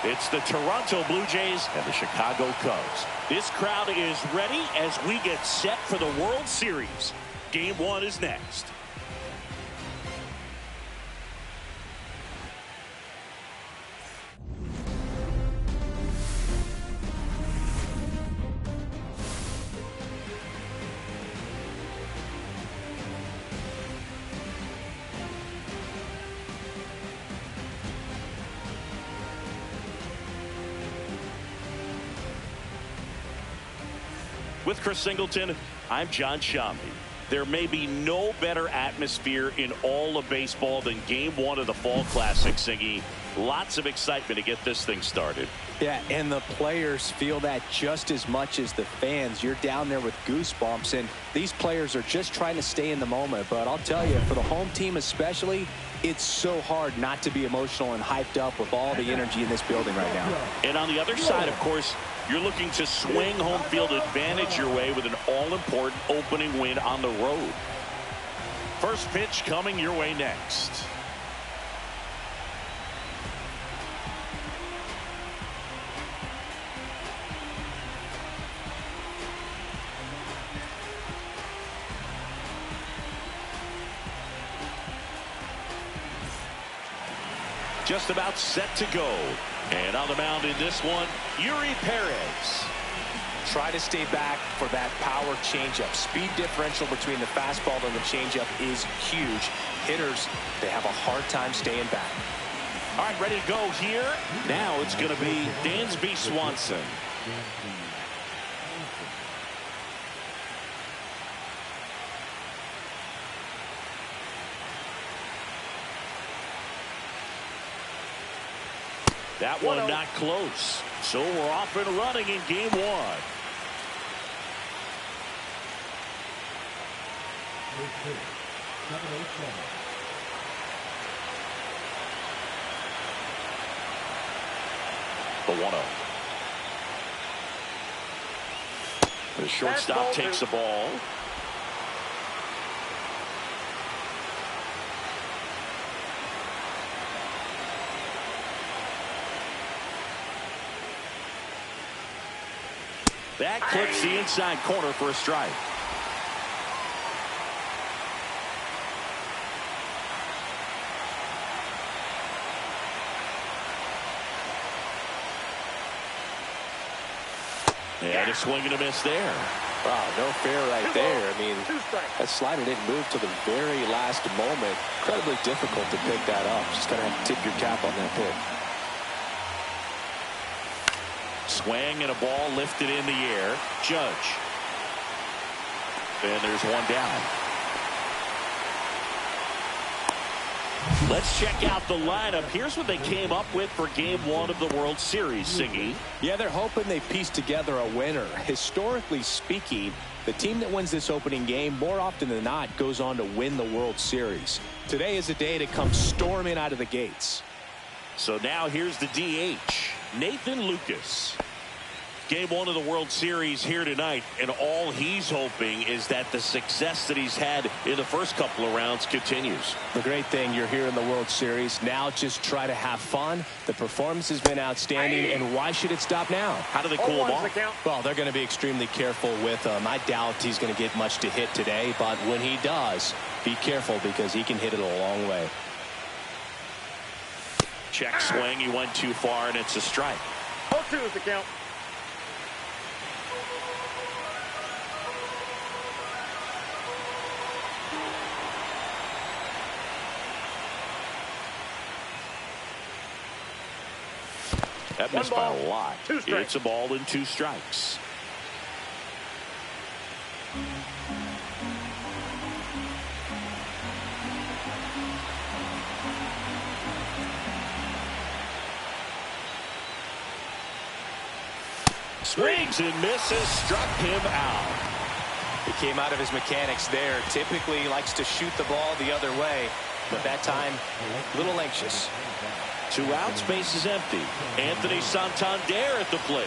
It's the Toronto Blue Jays and the Chicago Cubs. This crowd is ready as we get set for the World Series. Game 1 is next. With Chris Singleton, I'm John Shammy. There may be no better atmosphere in all of baseball than Game 1 of the Fall Classic, Singy. Lots of excitement to get this thing started. Yeah, and the players feel that just as much as the fans. You're down there with goosebumps, and these players are just trying to stay in the moment. But I'll tell you, for the home team especially, it's so hard not to be emotional and hyped up with all the energy in this building right now. And on the other side, of course, you're looking to swing home field advantage your way with an all-important opening win on the road. First pitch coming your way next. Just about set to go. And on the mound in this one, Yuri Perez. Try to stay back for that power changeup. Speed differential between the fastball and the changeup is huge. Hitters, they have a hard time staying back. All right, ready to go here. Now it's going to be Dansby Swanson. That one not close. So we're off and running in Game 1. The 1-0. The shortstop takes the ball. That clips the inside corner for a strike. And a swing and a miss there. Wow, no fair right there. I mean, that slider didn't move till the very last moment. Incredibly difficult to pick that up. Just gotta have to tip your cap on that pick. Swing and a ball lifted in the air. Judge. And there's one down. Let's check out the lineup. Here's what they came up with for Game 1 of the World Series, Singy. Yeah, they're hoping they piece together a winner. Historically speaking, the team that wins this opening game more often than not goes on to win the World Series. Today is a day to come storming out of the gates. So now here's the DH, Nathan Lucas. Game 1 of the World Series here tonight, and all he's hoping is that the success that he's had in the first couple of rounds continues. The great thing, you're here in the World Series. Now just try to have fun. The performance has been outstanding, and why should it stop now? How do they cool him off? Well, they're going to be extremely careful with him. I doubt he's going to get much to hit today, but when he does, be careful because he can hit it a long way. Check swing. He went too far, and it's a strike. 0-2 is the count. That missed by a lot. It's a ball and 2 strikes. Swings and misses, struck him out. He came out of his mechanics there. Typically he likes to shoot the ball the other way, but that time a little anxious. 2 outs, base is empty. Anthony Santander at the plate.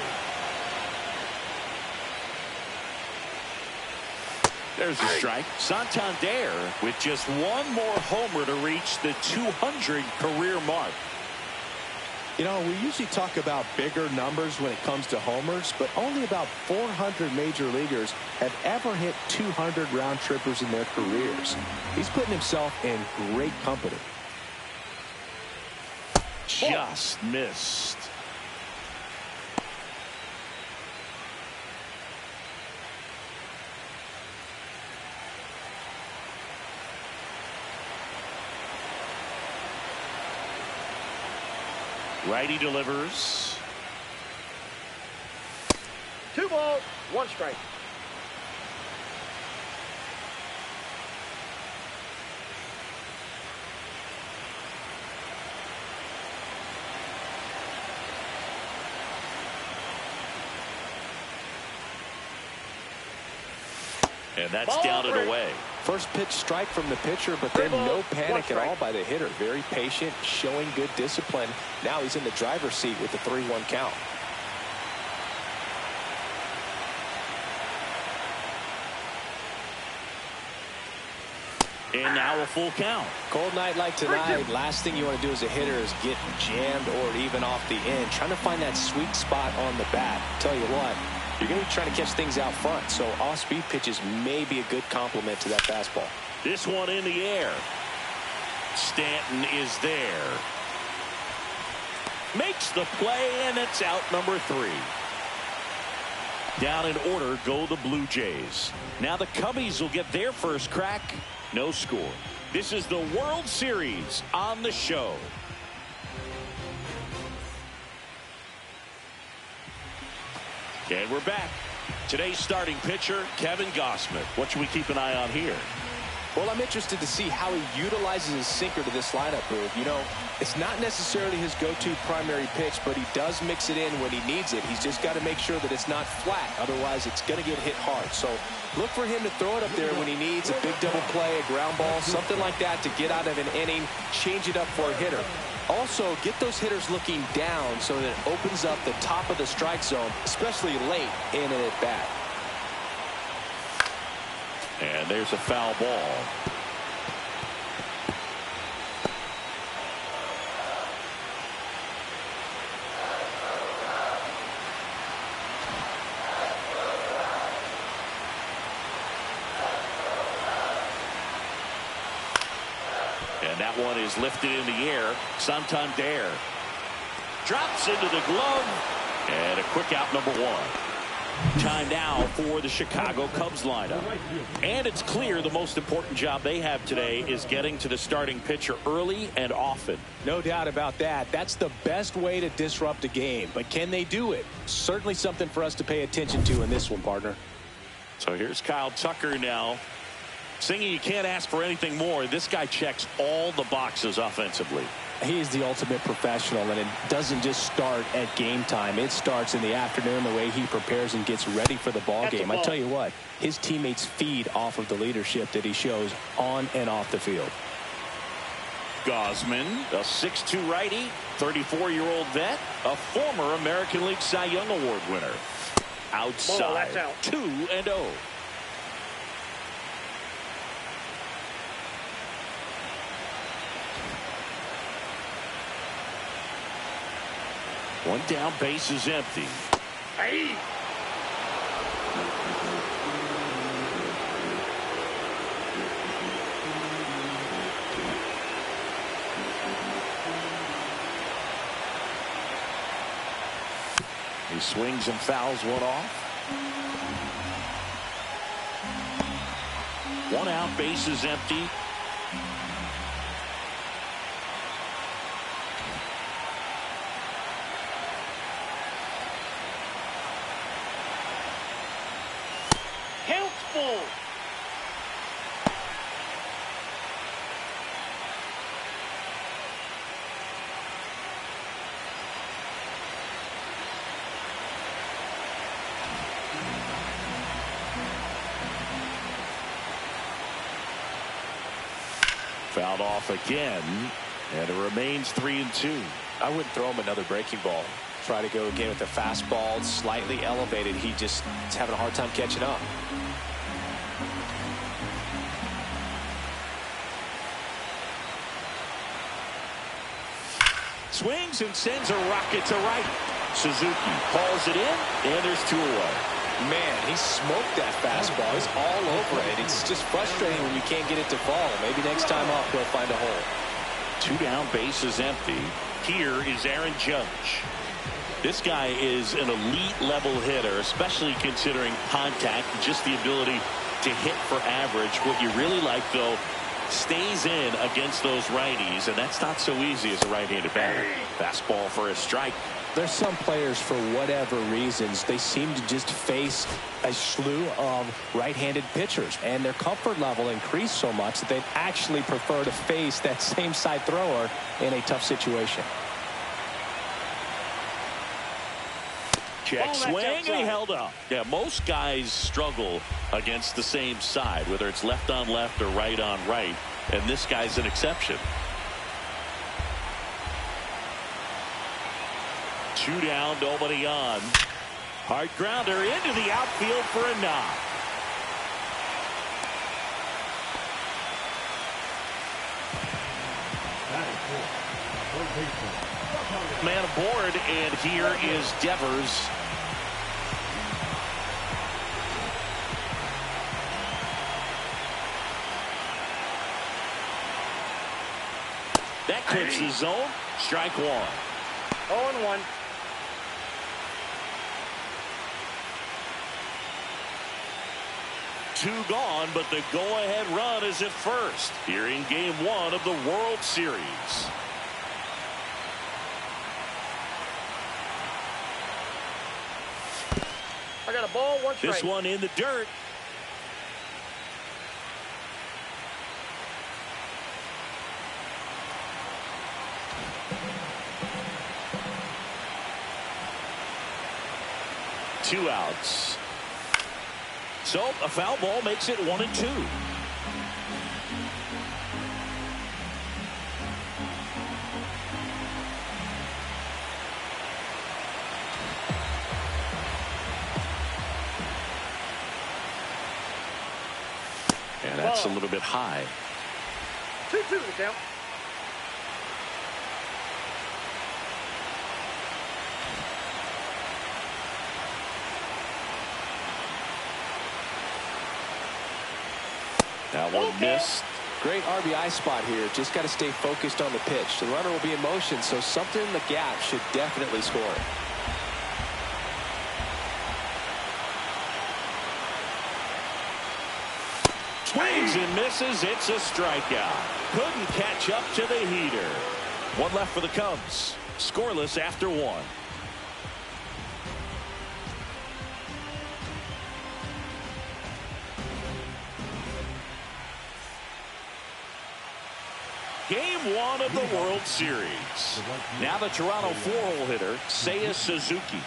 There's the strike. Santander with just 1 more homer to reach the 200 career mark. You know, we usually talk about bigger numbers when it comes to homers, but only about 400 major leaguers have ever hit 200 round trippers in their careers. He's putting himself in great company. Just missed. Righty delivers. 2 balls, 1 strike. And that's down and away. First pitch strike from the pitcher, but then no panic at all by the hitter. Very patient, showing good discipline. Now he's in the driver's seat with the 3-1 count. And now a full count. Cold night like tonight, last thing you want to do as a hitter is get jammed or even off the end. Trying to find that sweet spot on the bat. Tell you what, you're going to be trying to catch things out front, so off-speed pitches may be a good complement to that fastball. This one in the air. Stanton is there. Makes the play, and it's out number 3. Down in order go the Blue Jays. Now the Cubbies will get their first crack. No score. This is the World Series on the show. And we're back. Today's starting pitcher, Kevin Gausman. What should we keep an eye on here? Well, I'm interested to see how he utilizes his sinker to this lineup move. You know, it's not necessarily his go-to primary pitch, but he does mix it in when he needs it. He's just got to make sure that it's not flat. Otherwise, it's going to get hit hard. So look for him to throw it up there when he needs a big double play, a ground ball, something like that to get out of an inning, change it up for a hitter. Also, get those hitters looking down so that it opens up the top of the strike zone, especially late in an at-bat. And there's a foul ball. And that one is lifted in the air. Santander drops into the glove. And a quick out, number 1. Time now for the Chicago Cubs lineup. And it's clear the most important job they have today is getting to the starting pitcher early and often. No doubt about that. That's the best way to disrupt a game. But can they do it? Certainly something for us to pay attention to in this one, partner. So here's Kyle Tucker now. Singing, you can't ask for anything more. This guy checks all the boxes offensively. He's the ultimate professional, and it doesn't just start at game time. It starts in the afternoon, the way he prepares and gets ready for the ball game. I tell you what, his teammates feed off of the leadership that he shows on and off the field. Gausman, a 6'2 righty, 34-year-old vet, a former American League Cy Young Award winner. Outside, 2-0. One down, base is empty. Hey. He swings and fouls one off. One out, base is empty. Fouled off again, and it remains 3-2. I wouldn't throw him another breaking ball. Try to go again with the fastball, slightly elevated. He just is having a hard time catching up. Swings and sends a rocket to right. Suzuki hauls it in, and there's 2 away. Man, he smoked that fastball. He's all over it. It's just frustrating when you can't get it to fall. Maybe next time up, he'll find a hole. 2 down, bases empty. Here is Aaron Judge. This guy is an elite level hitter, especially considering contact, just the ability to hit for average. What you really like, though, stays in against those righties, and that's not so easy as a right-handed batter. Fastball for a strike. There's some players, for whatever reasons, they seem to just face a slew of right-handed pitchers, and their comfort level increased so much that they'd actually prefer to face that same side thrower in a tough situation. Check swing, and he held up. Yeah, most guys struggle against the same side, whether it's left on left or right on right, and this guy's an exception. 2 down, nobody on. Hard grounder into the outfield for a knock. Man aboard, and here is Devers. That clips the zone. Strike 1. 0-1. Two gone, but the go-ahead run is at first here in Game 1 of the World Series. I got a ball, 1 strike. This one in the dirt. Two outs. So a foul ball makes it 1-2. And that's a little bit high. 2-2 the count. That one missed. Great RBI spot here. Just got to stay focused on the pitch. The runner will be in motion, so something in the gap should definitely score. Swings and misses. It's a strikeout. Couldn't catch up to the heater. One left for the Cubs. Scoreless after 1. Game 1 of the World Series. Now the Toronto 4-hole hitter, Seiya Suzuki.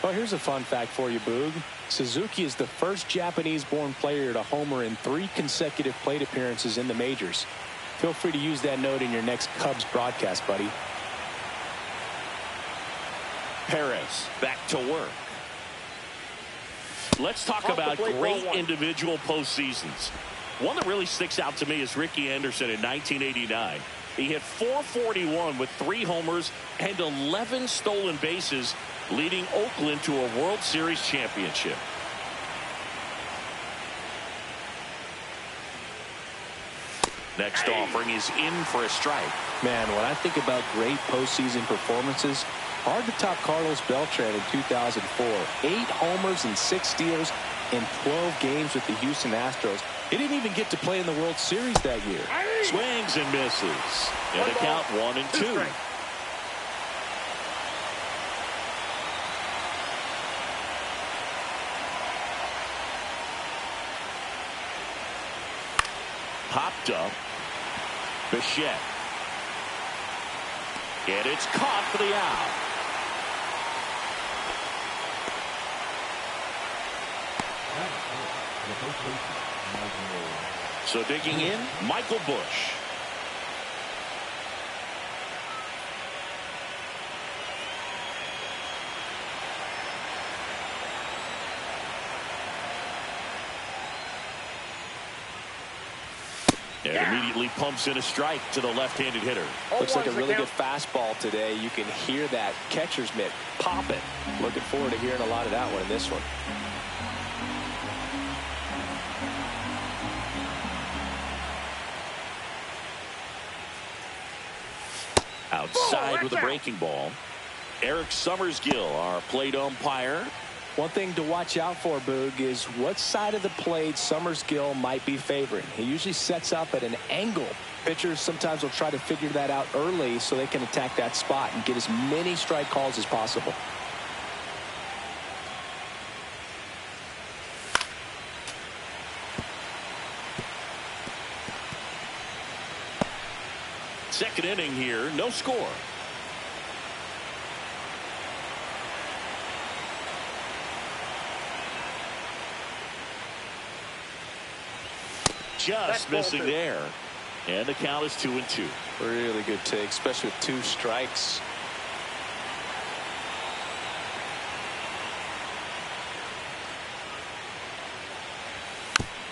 Well, here's a fun fact for you, Boog. Suzuki is the first Japanese-born player to homer in 3 consecutive plate appearances in the majors. Feel free to use that note in your next Cubs broadcast, buddy. Perez back to work. Let's talk about great individual postseasons. One that really sticks out to me is Ricky Anderson in 1989. He hit .441 with 3 homers and 11 stolen bases, leading Oakland to a World Series championship. Next offering is in for a strike. Man, when I think about great postseason performances, hard to top Carlos Beltran in 2004. 8 homers and 6 steals in 12 games with the Houston Astros. He didn't even get to play in the World Series that year. Swings and misses. And a count 1-2. Popped up. Bichette. And it's caught for the out. So digging in, Michael Bush. And immediately pumps in a strike to the left-handed hitter. Looks like a really good fastball today. You can hear that catcher's mitt popping. Looking forward to hearing a lot of that one in this one. Outside with a breaking ball. Eric Summersgill, our plate umpire. One thing to watch out for, Boog, is what side of the plate Summersgill might be favoring. He usually sets up at an angle. Pitchers sometimes will try to figure that out early so they can attack that spot and get as many strike calls as possible. Second inning here, no score. Just missing there. And the count is 2-2. Really good take, especially with 2 strikes.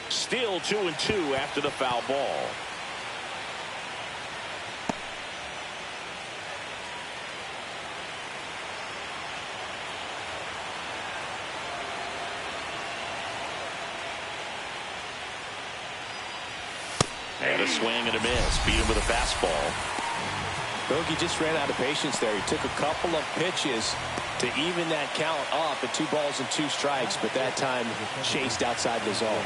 Still 2-2 after the foul ball. And a swing and a miss. Beat him with a fastball. Bogey just ran out of patience there. He took a couple of pitches to even that count up at 2 balls and 2 strikes, but that time chased outside the zone.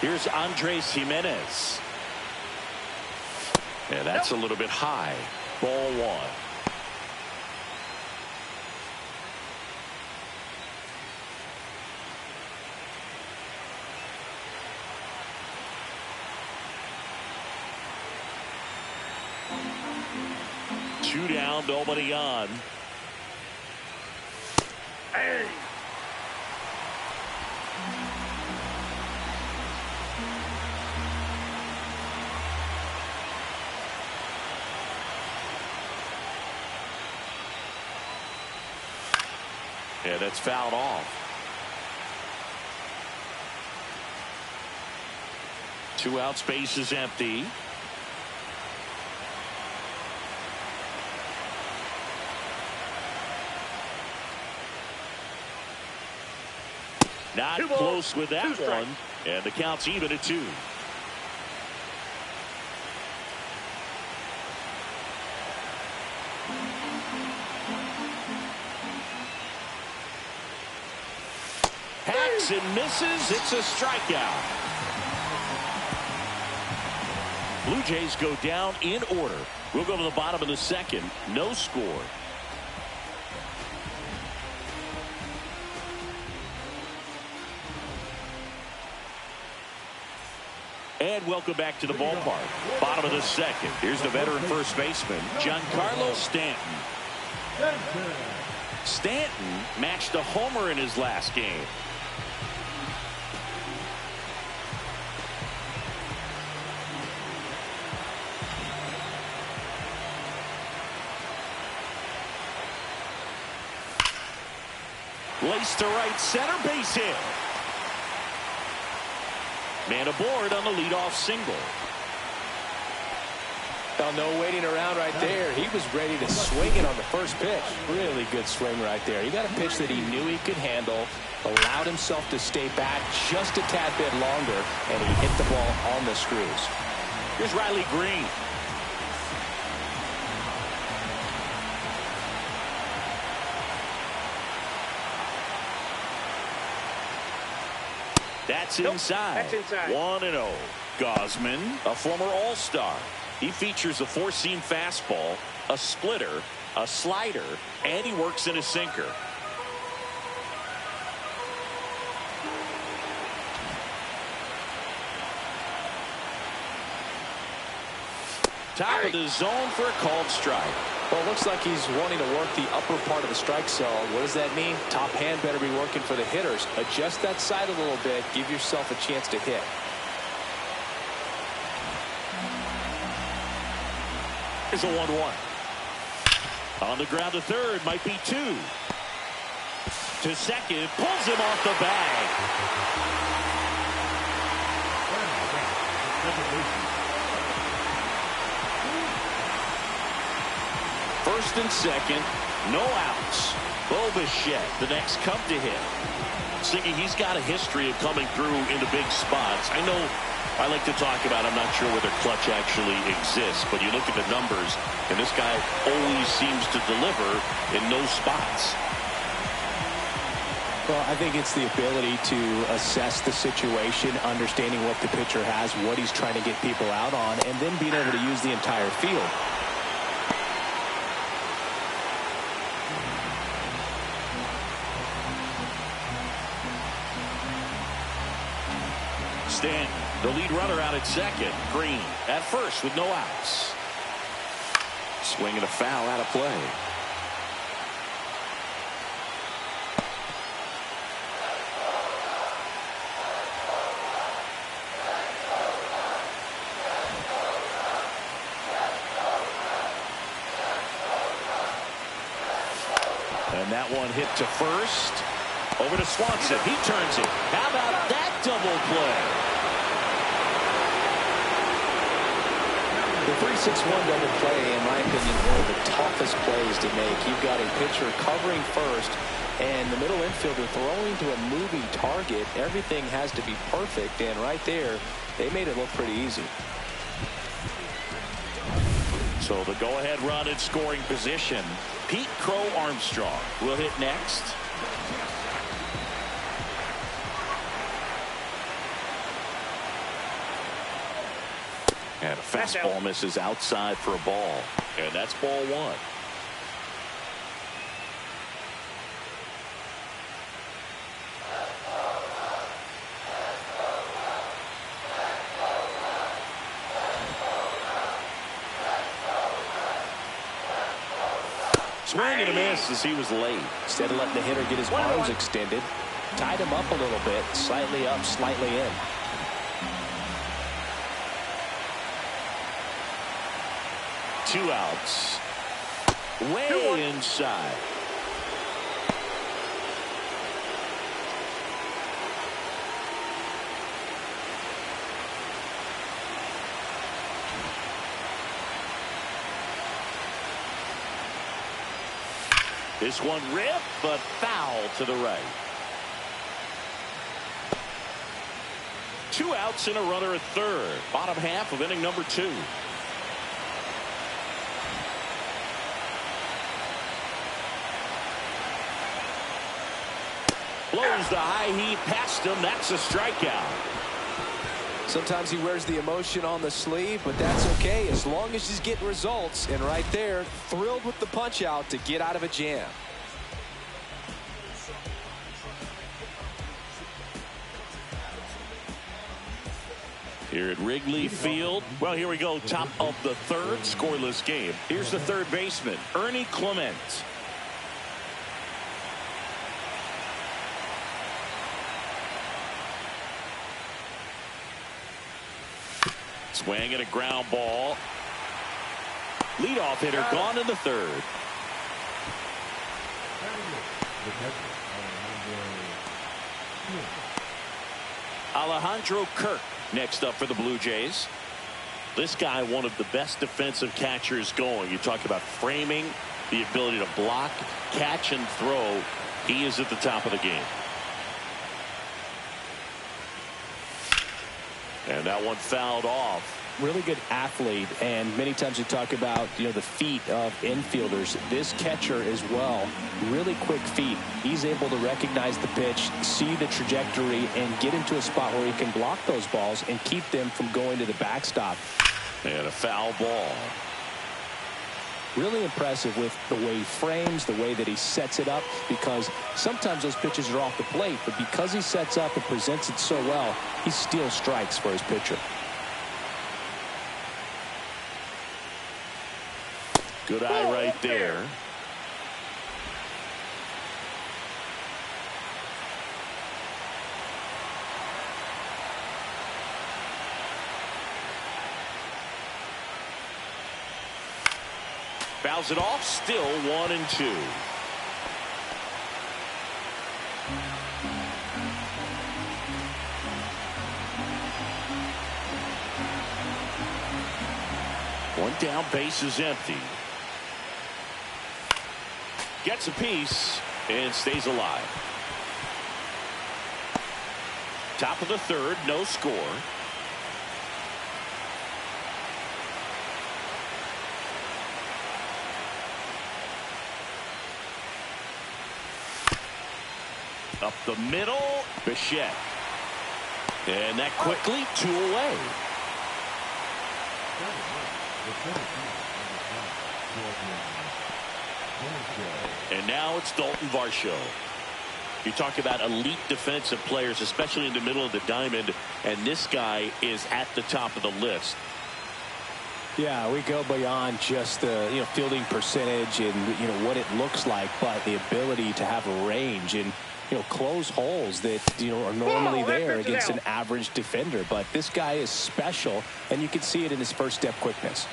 Here's Andres Jimenez. And that's a little bit high. Ball 1. Two down, nobody on. Hey. Yeah, that's fouled off. 2 out, space is empty. Not close with that one. And the count's even at 2. Hacks and misses. It's a strikeout. Blue Jays go down in order. We'll go to the bottom of the second. No score. And welcome back to the ballpark. Bottom of the second. Here's the veteran first baseman, Giancarlo Stanton. Stanton matched a homer in his last game. Laced to right center, base hit. Man aboard on the leadoff single. Well, no waiting around right there. He was ready to swing it on the first pitch. Really good swing right there. He got a pitch that he knew he could handle, allowed himself to stay back just a tad bit longer, and he hit the ball on the screws. Here's Riley Green. That's inside. That's inside. 1-0. Gausman, a former All-Star. He features a 4-seam fastball, a splitter, a slider, and he works in a sinker. Top of the zone for a called strike. Well, it looks like he's wanting to work the upper part of the strike zone. What does that mean? Top hand better be working for the hitters. Adjust that side a little bit. Give yourself a chance to hit. Here's a 1-1. On the ground to third, might be 2. To second, pulls him off the bag. First and second, no outs. Bo Bichette, the next come to hit. Siggy, he's got a history of coming through into big spots. I know I like to talk about, I'm not sure whether clutch actually exists, but you look at the numbers, and this guy always seems to deliver in those spots. Well, I think it's the ability to assess the situation, understanding what the pitcher has, what he's trying to get people out on, and then being able to use the entire field. Stanton, the lead runner out at second. Green at first with no outs. Swinging a foul out of play. And that one hit to first. Over to Swanson. He turns it. How about that double play? The 3-6-1 double play, in my opinion, one of the toughest plays to make. You've got a pitcher covering first, and the middle infielder throwing to a moving target. Everything has to be perfect, and right there, they made it look pretty easy. So the go-ahead run in scoring position. Pete Crow Armstrong will hit next. And a fastball misses outside for a ball. And that's ball one. Swing and a miss as he was late. Instead of letting the hitter get his arms extended, tied him up a little bit, slightly up, slightly in. Two outs. Way inside. This one ripped, but foul to the right. Two outs and a runner at third. Bottom half of inning number 2. Blows the high heat past him. That's a strikeout. Sometimes he wears the emotion on the sleeve, but that's okay as long as he's getting results. And right there, thrilled with the punch out to get out of a jam. Here at Wrigley Field. Well, here we go. Top of the third, scoreless game. Here's the third baseman, Ernie Clement. Swing and a ground ball. Leadoff hitter gone in the third. Alejandro Kirk next up for the Blue Jays. This guy, one of the best defensive catchers going. You talk about framing, the ability to block, catch, and throw. He is at the top of the game. And that one fouled off. Really good athlete, and many times we talk about, the feet of infielders. This catcher as well, really quick feet. He's able to recognize the pitch, see the trajectory, and get into a spot where he can block those balls and keep them from going to the backstop. And a foul ball. Really impressive with the way he frames, the way that he sets it up, because sometimes those pitches are off the plate, but because he sets up and presents it so well, he steals strikes for his pitcher. Good eye right there. Fouls it off, still 1-2. down, base is empty. Gets a piece and stays alive. Top of the third, no score. Up the middle, Bichette. And that quickly, 2 away. And now it's Dalton Varsho. You talk about elite defensive players, especially in the middle of the diamond, and this guy is at the top of the list. Yeah, we go beyond just the fielding percentage and what it looks like, but the ability to have a range and close holes that are normally there against an average defender. But this guy is special, and you can see it in his first step quickness.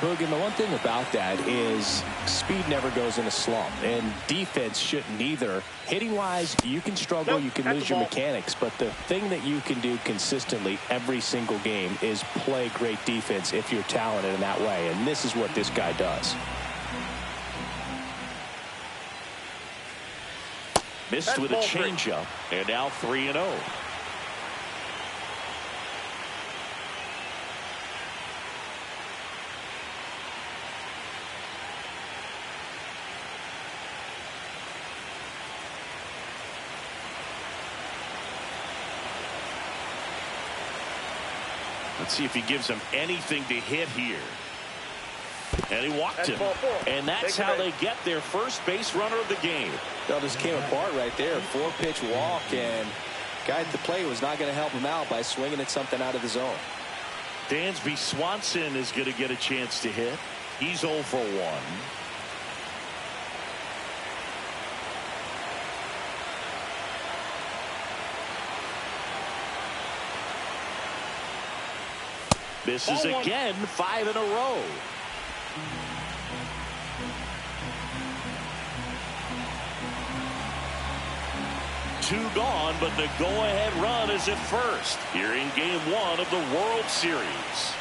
Boog, and the one thing about that is speed never goes in a slump, and defense shouldn't either. Hitting-wise, you can struggle, you can lose your mechanics, but the thing that you can do consistently every single game is play great defense if you're talented in that way, and this is what this guy does. Missed with a changeup, and now 3-0. Let's see if he gives him anything to hit here. And he walked him. And that's how they get their first base runner of the game. Well, this came apart right there. 4-pitch walk, and guy at the plate was not going to help him out by swinging at something out of the zone. Dansby Swanson is going to get a chance to hit. He's 0 for 1. Misses again, 5 in a row. Two gone, but the go-ahead run is at first here in Game 1 of the World Series.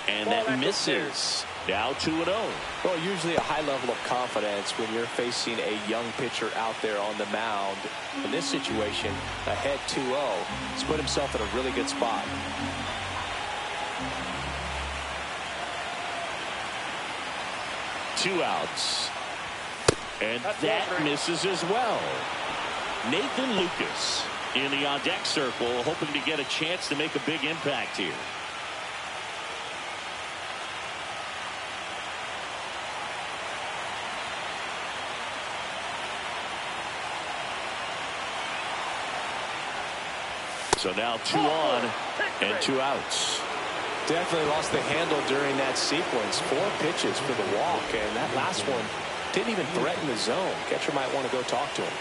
And that misses. Now 2-0. Well, usually a high level of confidence when you're facing a young pitcher out there on the mound. In this situation, ahead 2-0. He's put himself in a really good spot. Two outs. And that misses as well. Nathan Lucas in the on-deck circle, hoping to get a chance to make a big impact here. So now 2 on and 2 outs. Definitely lost the handle during that sequence. 4 pitches for the walk, and that last one didn't even threaten the zone. Catcher might want to go talk to him.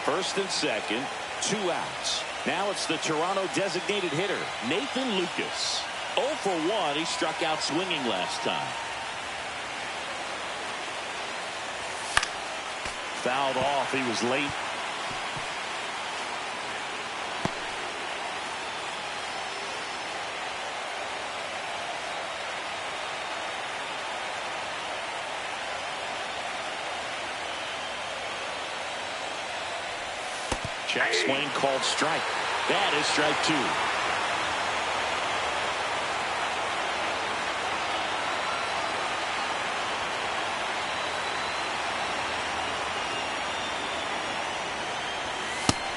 First and second, 2 outs. Now it's the Toronto designated hitter, Nathan Lucas. 0 for 1. He struck out swinging last time. Fouled off. He was late. Check swing called strike. That is strike 2.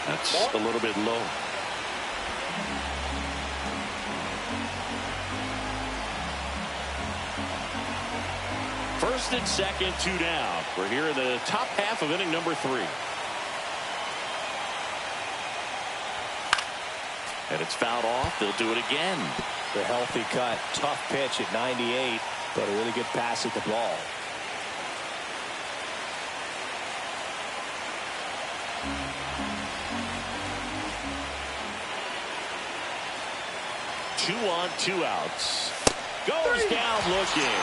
That's a little bit low. First and second, 2 down. We're here in the top half of inning number 3. And it's fouled off. They'll do it again. The healthy cut. Tough pitch at 98, but a really good pass at the ball. Two on, 2 outs. Goes down looking.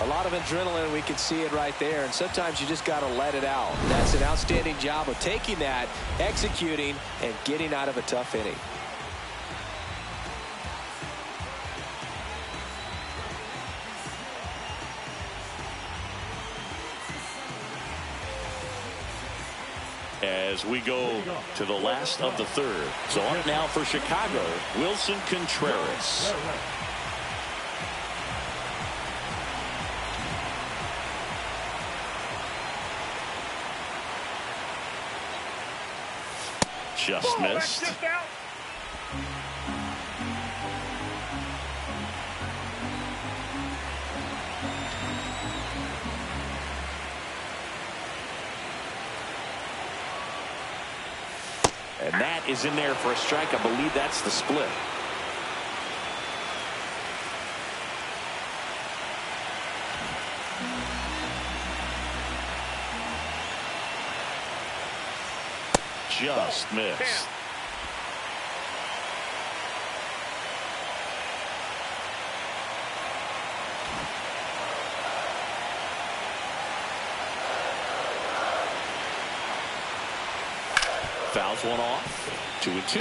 A lot of adrenaline, we can see it right there, and sometimes you just got to let it out. That's an outstanding job of taking that, executing, and getting out of a tough inning. As we go to the last of the third. So up now for Chicago, Wilson Contreras. Just missed. And that is in there for a strike. I believe that's the split. Just missed. Fouls one off. 2-2.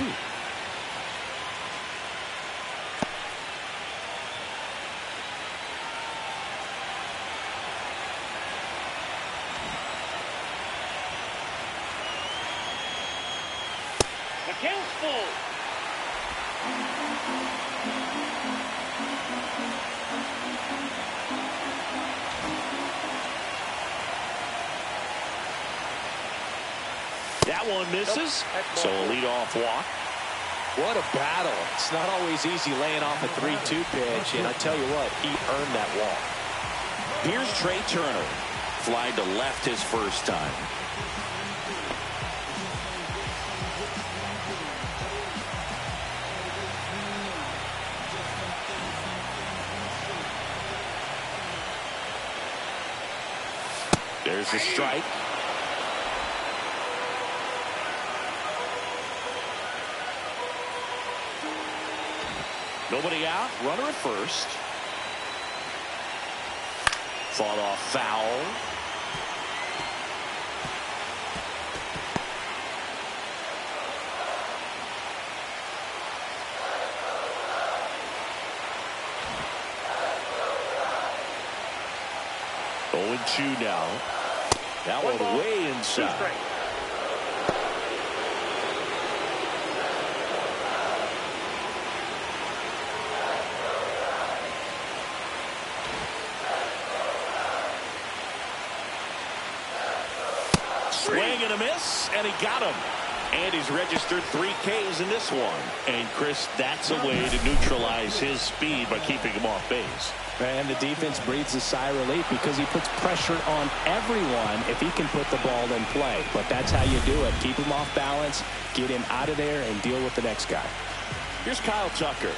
The count's full. That one misses. So a leadoff walk. What a battle. It's not always easy laying off a 3-2 pitch, and I tell you what, he earned that walk. Here's Trey Turner. Fly to left his first time. There's the strike. Nobody out. Runner at first. Fought off foul. Oh, 0-2 now. That one way inside. Swing and a miss, and he got him. And he's registered 3 Ks in this one. And, Chris, that's a way to neutralize his speed by keeping him off base. And the defense breathes a sigh of relief because he puts pressure on everyone if he can put the ball in play. But that's how you do it. Keep him off balance, get him out of there, and deal with the next guy. Here's Kyle Tucker.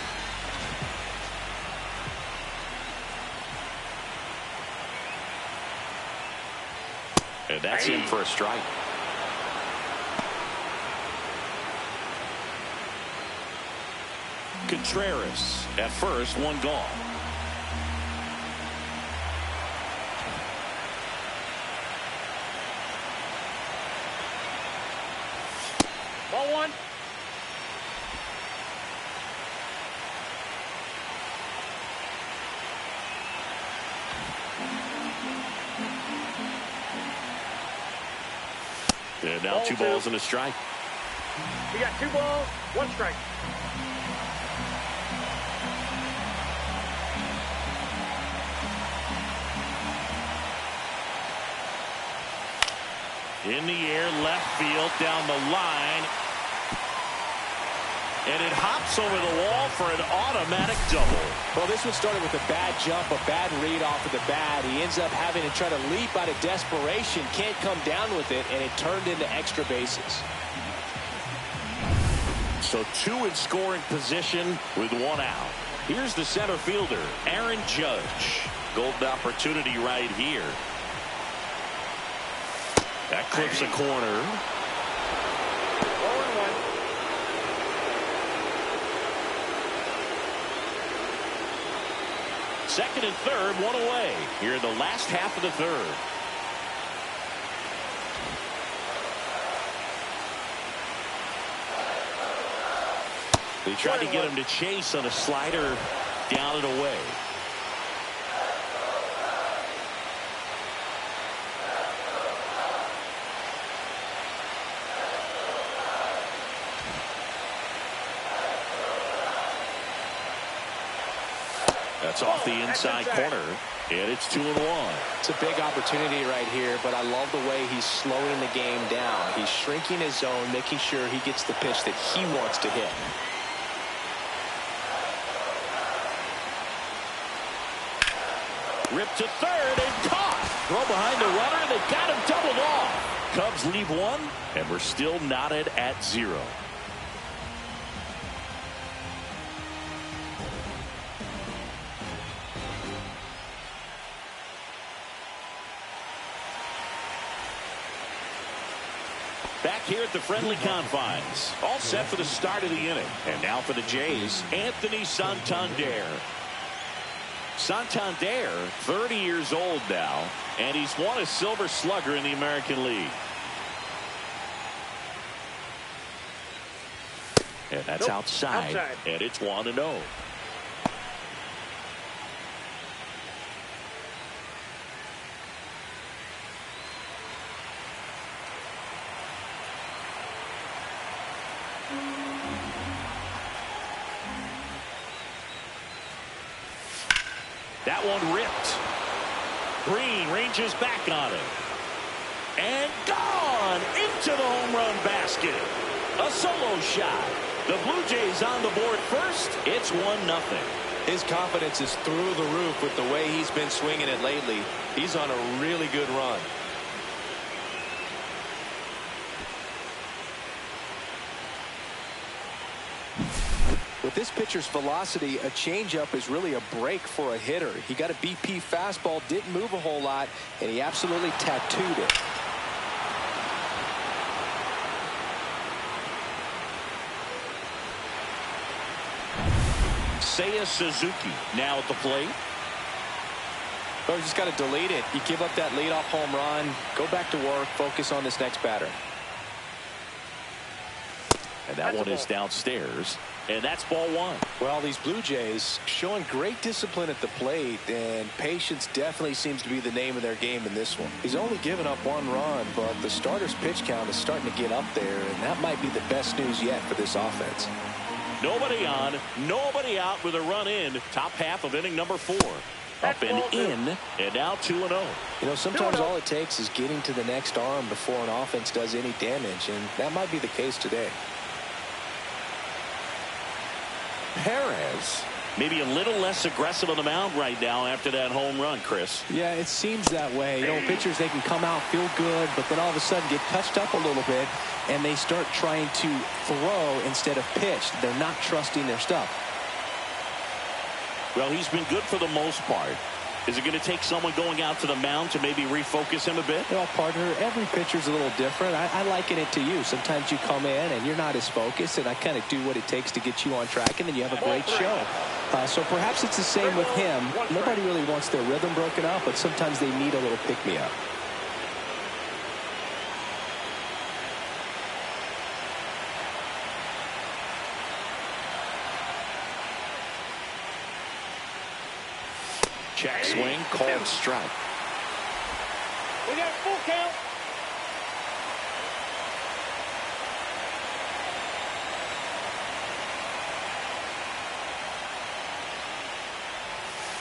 And that's in for a strike. Contreras at first, one gone. Ball one. And now 2 balls and a strike. We got 2 balls, 1 strike. In the air, left field, down the line. And it hops over the wall for an automatic double. Well, this one started with a bad jump, a bad read off of the bat. He ends up having to try to leap out of desperation, can't come down with it, and it turned into extra bases. So 2 in scoring position with 1 out. Here's the center fielder, Aaron Judge. Golden opportunity right here. That clips a corner. 0-1. Second and third, one away here in the last half of the third. They tried to get him to chase on a slider down and away. That's off the inside corner, and it's 2-1. It's a big opportunity right here, but I love the way he's slowing the game down. He's shrinking his zone, making sure he gets the pitch that he wants to hit. Ripped to third and caught. Throw behind the runner. They got him doubled off. Cubs leave one, and we're still knotted at 0. Back here at the friendly confines. All set for the start of the inning. And now for the Jays, Anthony Santander. Santander, 30 years old now, and he's won a Silver Slugger in the American League. And that's outside, and it's 1-0. That one ripped. Green ranges back on it. And gone into the home run basket. A solo shot. The Blue Jays on the board first. It's 1-0. His confidence is through the roof with the way he's been swinging it lately. He's on a really good run. With this pitcher's velocity, a changeup is really a break for a hitter. He got a BP fastball, didn't move a whole lot, and he absolutely tattooed it. Seiya Suzuki now at the plate. Oh, you just got to delete it. You give up that leadoff home run, go back to work, focus on this next batter. And that one is downstairs. And that's ball 1. Well, these Blue Jays showing great discipline at the plate, and patience definitely seems to be the name of their game in this one. He's only given up 1 run, but the starter's pitch count is starting to get up there, and that might be the best news yet for this offense. Nobody on, nobody out with a run in. Top half of inning number 4. Up and in, and now 2-0. You know, sometimes all it takes is getting to the next arm before an offense does any damage, and that might be the case today. Perez maybe a little less aggressive on the mound right now after that home run, Chris. Yeah, it seems that way. You know, pitchers, they can come out, feel good, but then all of a sudden get touched up a little bit, and they start trying to throw instead of pitch. They're not trusting their stuff. Well, he's been good for the most part. Is it going to take someone going out to the mound to maybe refocus him a bit? Well, partner, every pitcher's a little different. I liken it to you. Sometimes you come in and you're not as focused, and I kind of do what it takes to get you on track, and then you have a great show. So perhaps it's the same with him. Nobody really wants their rhythm broken up, but sometimes they need a little pick-me-up. Check swing, called strike. We got a full count.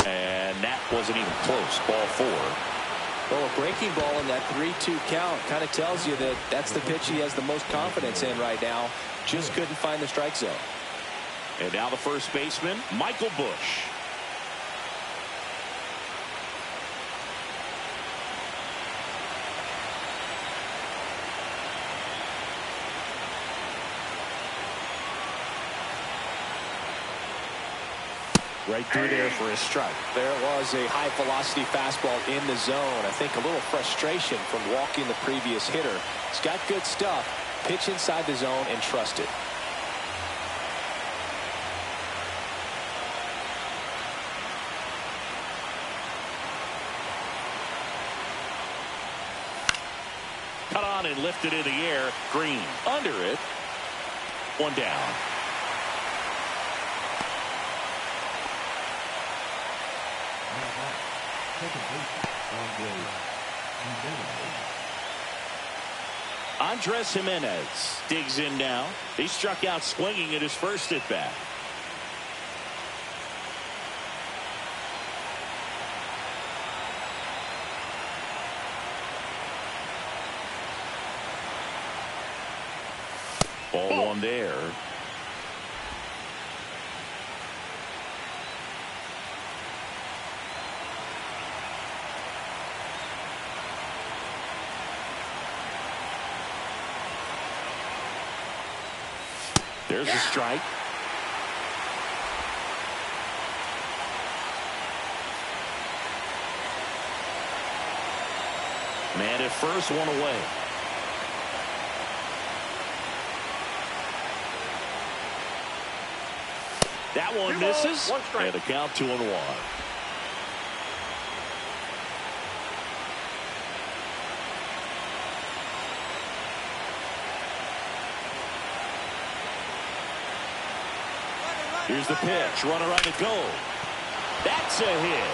And that wasn't even close. Ball 4. Well, a breaking ball in that 3-2 count kind of tells you that that's the pitch he has the most confidence in right now. Just couldn't find the strike zone. And now the first baseman, Michael Busch. Right through there for a strike. There was a high-velocity fastball in the zone. I think a little frustration from walking the previous hitter. He's got good stuff. Pitch inside the zone and trust it. Cut on and lifted in the air. Green under it. One down. Andres Jimenez digs in now. He struck out swinging at his first at bat. Ball one there. There's a strike. Man at first, one away. That one misses. And a count 2-1. Here's the pitch. Runner on the goal. That's a hit.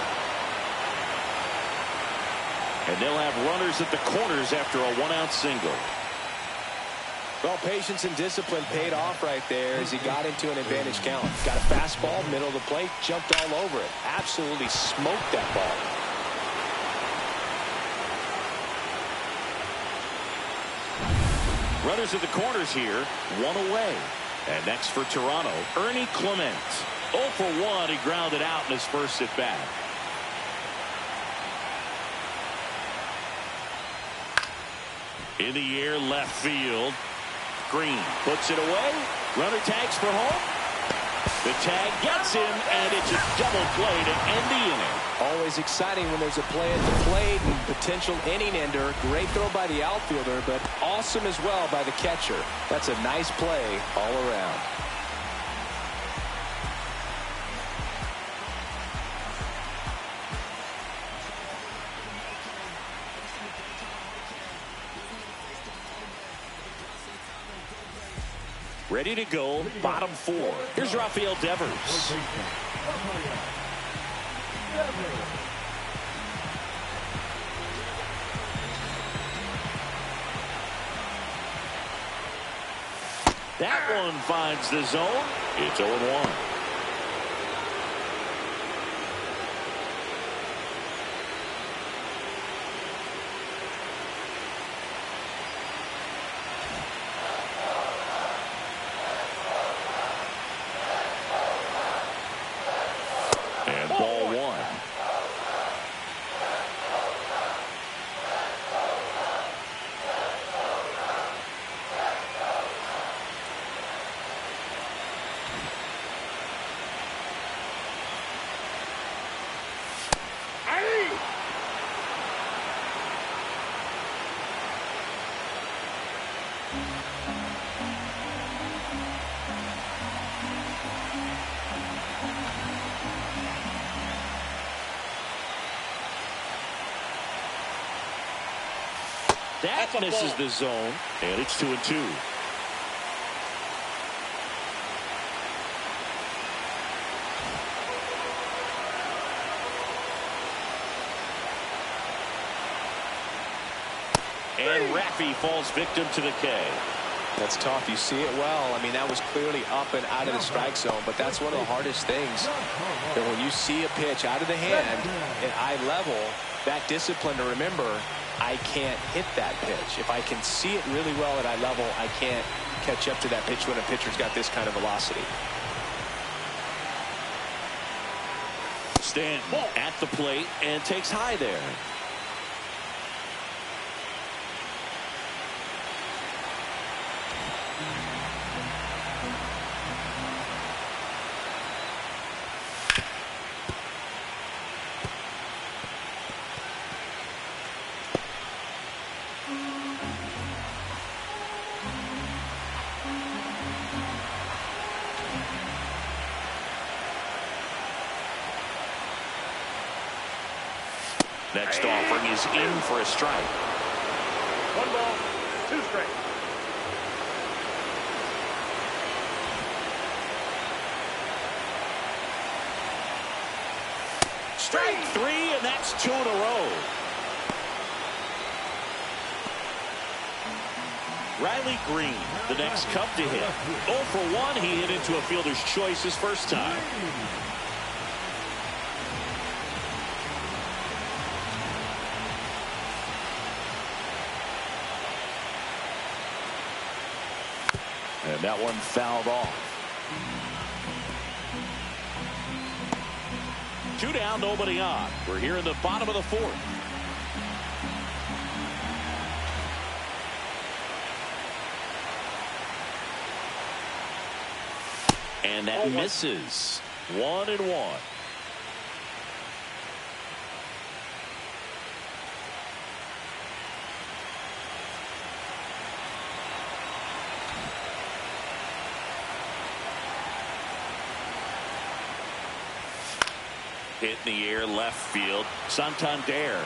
And they'll have runners at the corners after a one-out single. Well, patience and discipline paid off right there as he got into an advantage count. Got a fastball, middle of the plate, jumped all over it. Absolutely smoked that ball. Runners at the corners here, one away. And next for Toronto, Ernie Clement. 0 for 1, he grounded out in his first at bat. In the air, left field. Green puts it away. Runner tags for home. The tag gets him, and it's a double play to end the inning. Always exciting when there's a play at the plate and potential inning ender. Great throw by the outfielder, but awesome as well by the catcher. That's a nice play all around. Ready to go, bottom 4. Here's Rafael Devers. That one finds the zone. It's 0-1. And ball 1. That misses the zone, and it's 2-2. And Raffy falls victim to the K. That's tough. You see it well. I mean, that was clearly up and out of the strike zone, but that's one of the hardest things. That when you see a pitch out of the hand at eye level, that discipline to remember, I can't hit that pitch. If I can see it really well at eye level, I can't catch up to that pitch when a pitcher's got this kind of velocity. Stanton at the plate and takes high there. Next offering is in for a strike. One ball, two strikes. Strike three, and that's two in a row. Riley Green, the next Cub to hit. 0 for 1. He hit into a fielder's choice his first time. And that one fouled off. 2 down, nobody on. We're here in the bottom of the fourth. And that misses. 1-1. Hit in the air, left field. Santander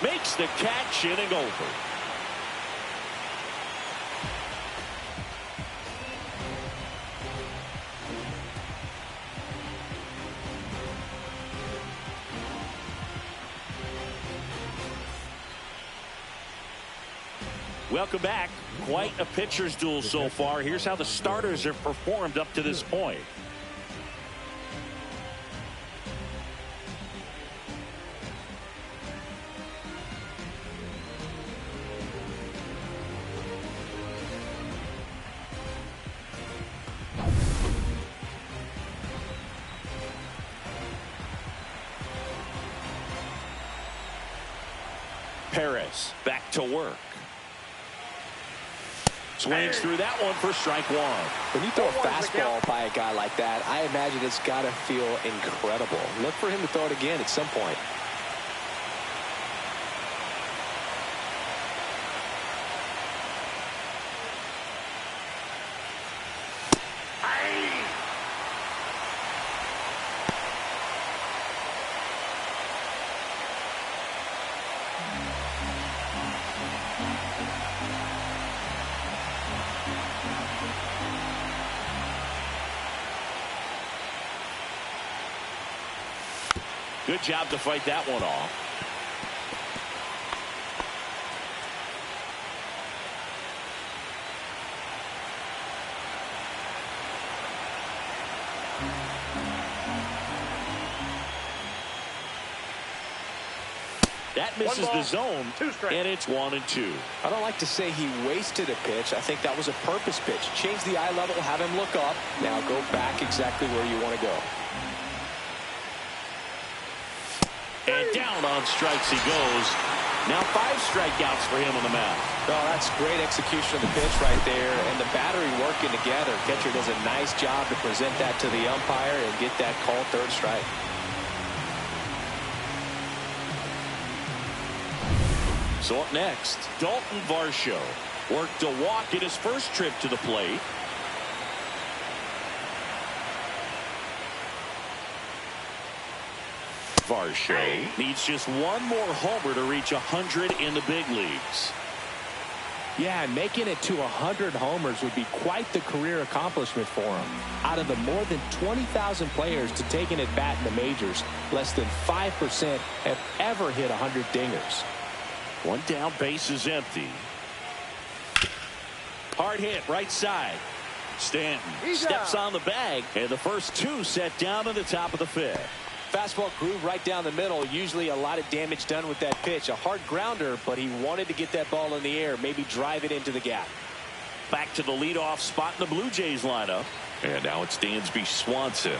makes the catch, inning over. Welcome back. Quite a pitcher's duel so far. Here's how the starters have performed up to this point. Perez back to work. Swings through that one for strike one. When you throw a fastball by a guy like that, I imagine it's got to feel incredible. Look for him to throw it again at some point. Good job to fight that one off. That misses the zone, and it's 1-2. I don't like to say he wasted a pitch. I think that was a purpose pitch. Change the eye level, have him look up. Now go back exactly where you want to go. And down on strikes he goes. Now 5 strikeouts for him on the mound. Oh, that's great execution of the pitch right there. And the battery working together. Catcher does a nice job to present that to the umpire and get that called third strike. So up next, Dalton Varsho worked a walk in his first trip to the plate. Varsho needs just one more homer to reach 100 in the big leagues. Yeah, and making it to 100 homers would be quite the career accomplishment for him. Out of the more than 20,000 players to take an at-bat in the majors, less than 5% have ever hit 100 dingers. One down, base is empty. Hard hit, right side. Stanton steps on the bag, and the first 2 set down to the top of the 5th. Fastball groove right down the middle. Usually a lot of damage done with that pitch. A hard grounder, but he wanted to get that ball in the air, maybe drive it into the gap. Back to the leadoff spot in the Blue Jays lineup. And now it's Dansby Swanson.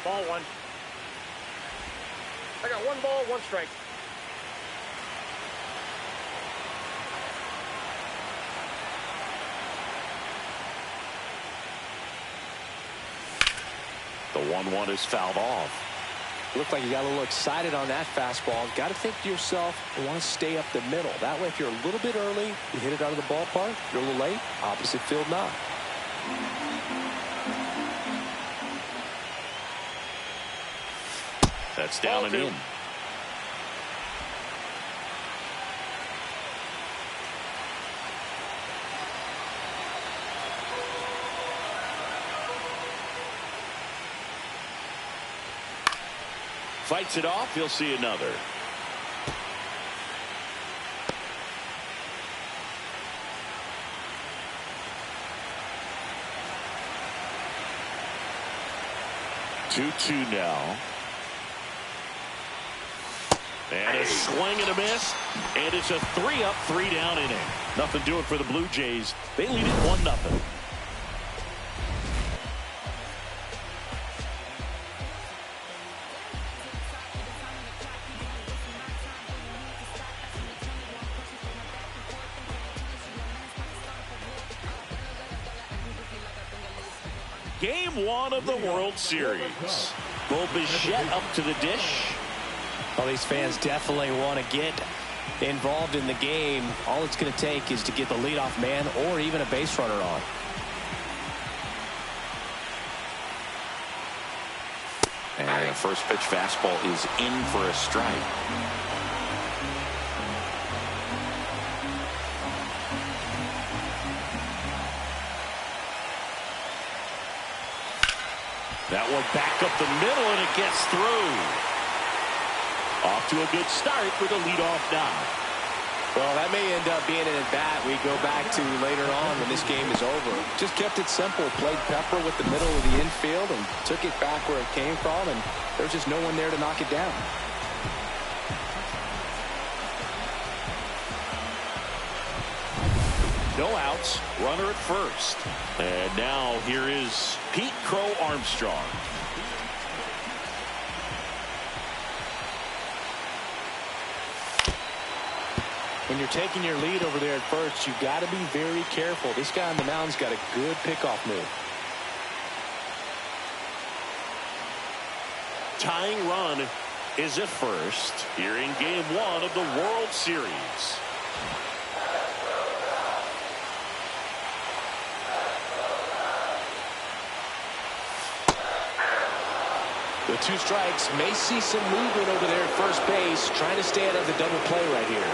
Ball one. I got 1 ball, 1 strike. The 1-1 is fouled off. Looked like you got a little excited on that fastball. Got to think to yourself, you want to stay up the middle. That way, if you're a little bit early, you hit it out of the ballpark. If you're a little late, opposite field knock. That's down and in. Fights it off. He'll see another. Two now. And a swing and a miss. And it's a 3-up, 3-down inning. Nothing doing for the Blue Jays. They lead it 1-0. Game 1 of the World Series. Bo Bichette up to the dish. Well, these fans definitely want to get involved in the game. All it's going to take is to get the leadoff man or even a base runner on. And the first pitch fastball is in for a strike. That one back up the middle, and it gets through. Off to a good start with a leadoff knock. Well, that may end up being an at-bat we go back to later on when this game is over. Just kept it simple, played pepper with the middle of the infield and took it back where it came from, and there's just no one there to knock it down. No outs, runner at first. And now here is Pete Crow Armstrong. When you're taking your lead over there at first, you've got to be very careful. This guy on the mound's got a good pickoff move. Tying run is at first here in Game 1 of the World Series. The 2 strikes may see some movement over there at first base, trying to stay out of the double play right here.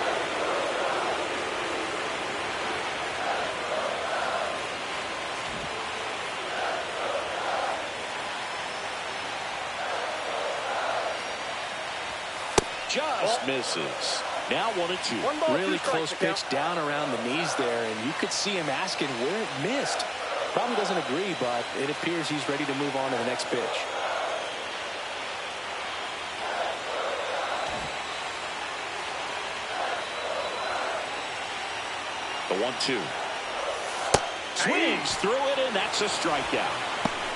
Just misses. Now 1-2. Really close pitch down around the knees there, and you could see him asking where it missed. Probably doesn't agree, but it appears he's ready to move on to the next pitch. The 1-2. Swings through it, and that's a strikeout.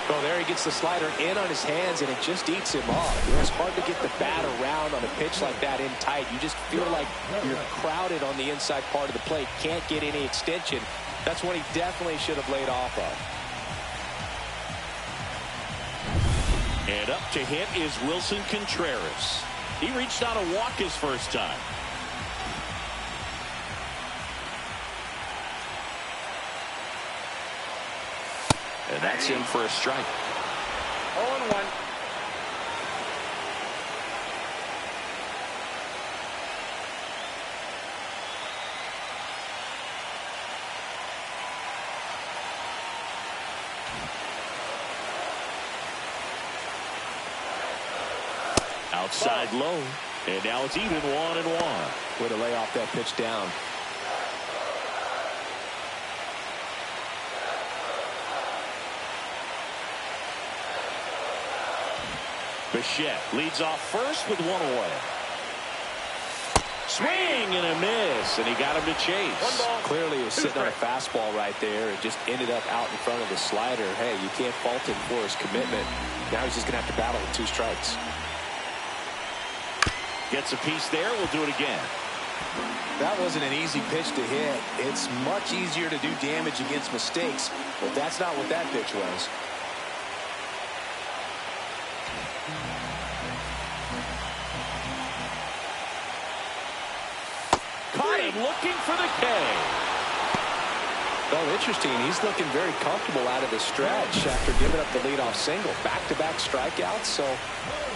Well, there he gets the slider in on his hands, and it just eats him up. It's hard to get the bat around on a pitch like that in tight. You just feel like you're crowded on the inside part of the plate. Can't get any extension. That's what he definitely should have laid off of. And up to hit is Wilson Contreras. He reached out a walk his first time. And that's in for a strike. 0-1. Outside low. And now it's even 1-1. Way to lay off that pitch down. Bichette leads off first with 1 away. Swing and a miss, and he got him to chase. 1 ball. Clearly he was sitting on a fastball right there and just ended up out in front of the slider. Hey, you can't fault him for his commitment. Now he's just going to have to battle with 2 strikes. Gets a piece there. We'll do it again. That wasn't an easy pitch to hit. It's much easier to do damage against mistakes, but that's not what that pitch was. looking for the K. Well, interesting. He's looking very comfortable out of the stretch after giving up the leadoff single. Back-to-back strikeouts, so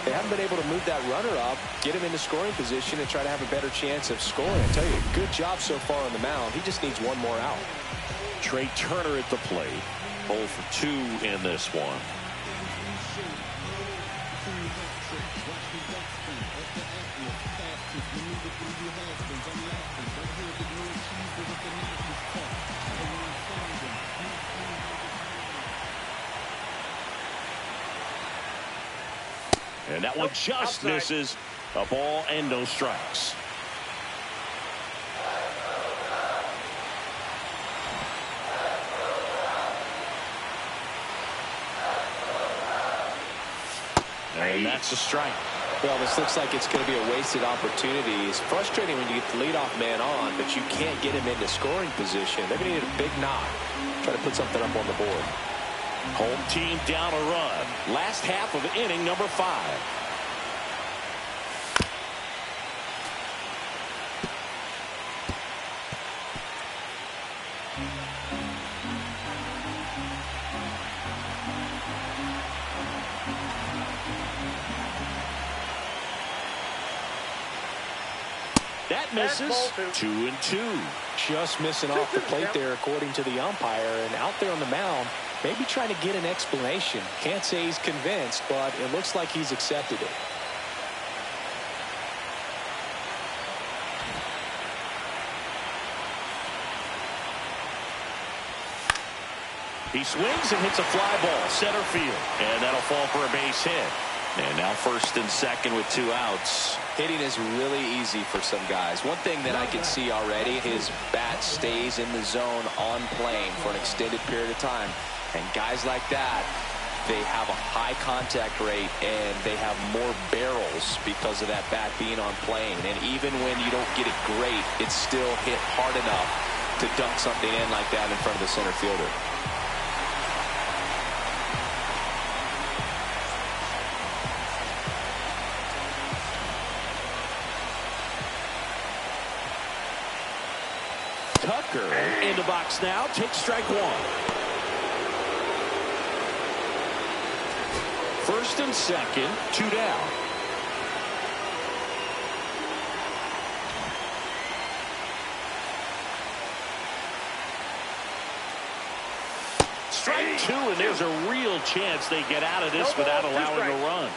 they haven't been able to move that runner up, get him into scoring position, and try to have a better chance of scoring. I tell you, good job so far on the mound. He just needs one more out. Trey Turner at the plate. 0 for 2 in this one. And that one just misses. A ball and no strikes. And that's a strike. Well, this looks like it's going to be a wasted opportunity. It's frustrating when you get the leadoff man on, but you can't get him into scoring position. They're going to need a big knock. Try to put something up on the board. Home team down a run. Last half of inning number 5. That misses. 2-2. Just missing off the plate there, according to the umpire. And out there on the mound, maybe trying to get an explanation. Can't say he's convinced, but it looks like he's accepted it. He swings and hits a fly ball center field, and that'll fall for a base hit. And now first and second with 2 outs. Hitting is really easy for some guys. One thing that I can see already, his bat stays in the zone on plane for an extended period of time. And guys like that, they have a high contact rate and they have more barrels because of that bat being on plane. And even when you don't get it great, it's still hit hard enough to dunk something in like that in front of the center fielder. Tucker in the box now. Takes strike 1. First and second, 2 down. Strike 2, and there's a real chance they get out of this without allowing a run.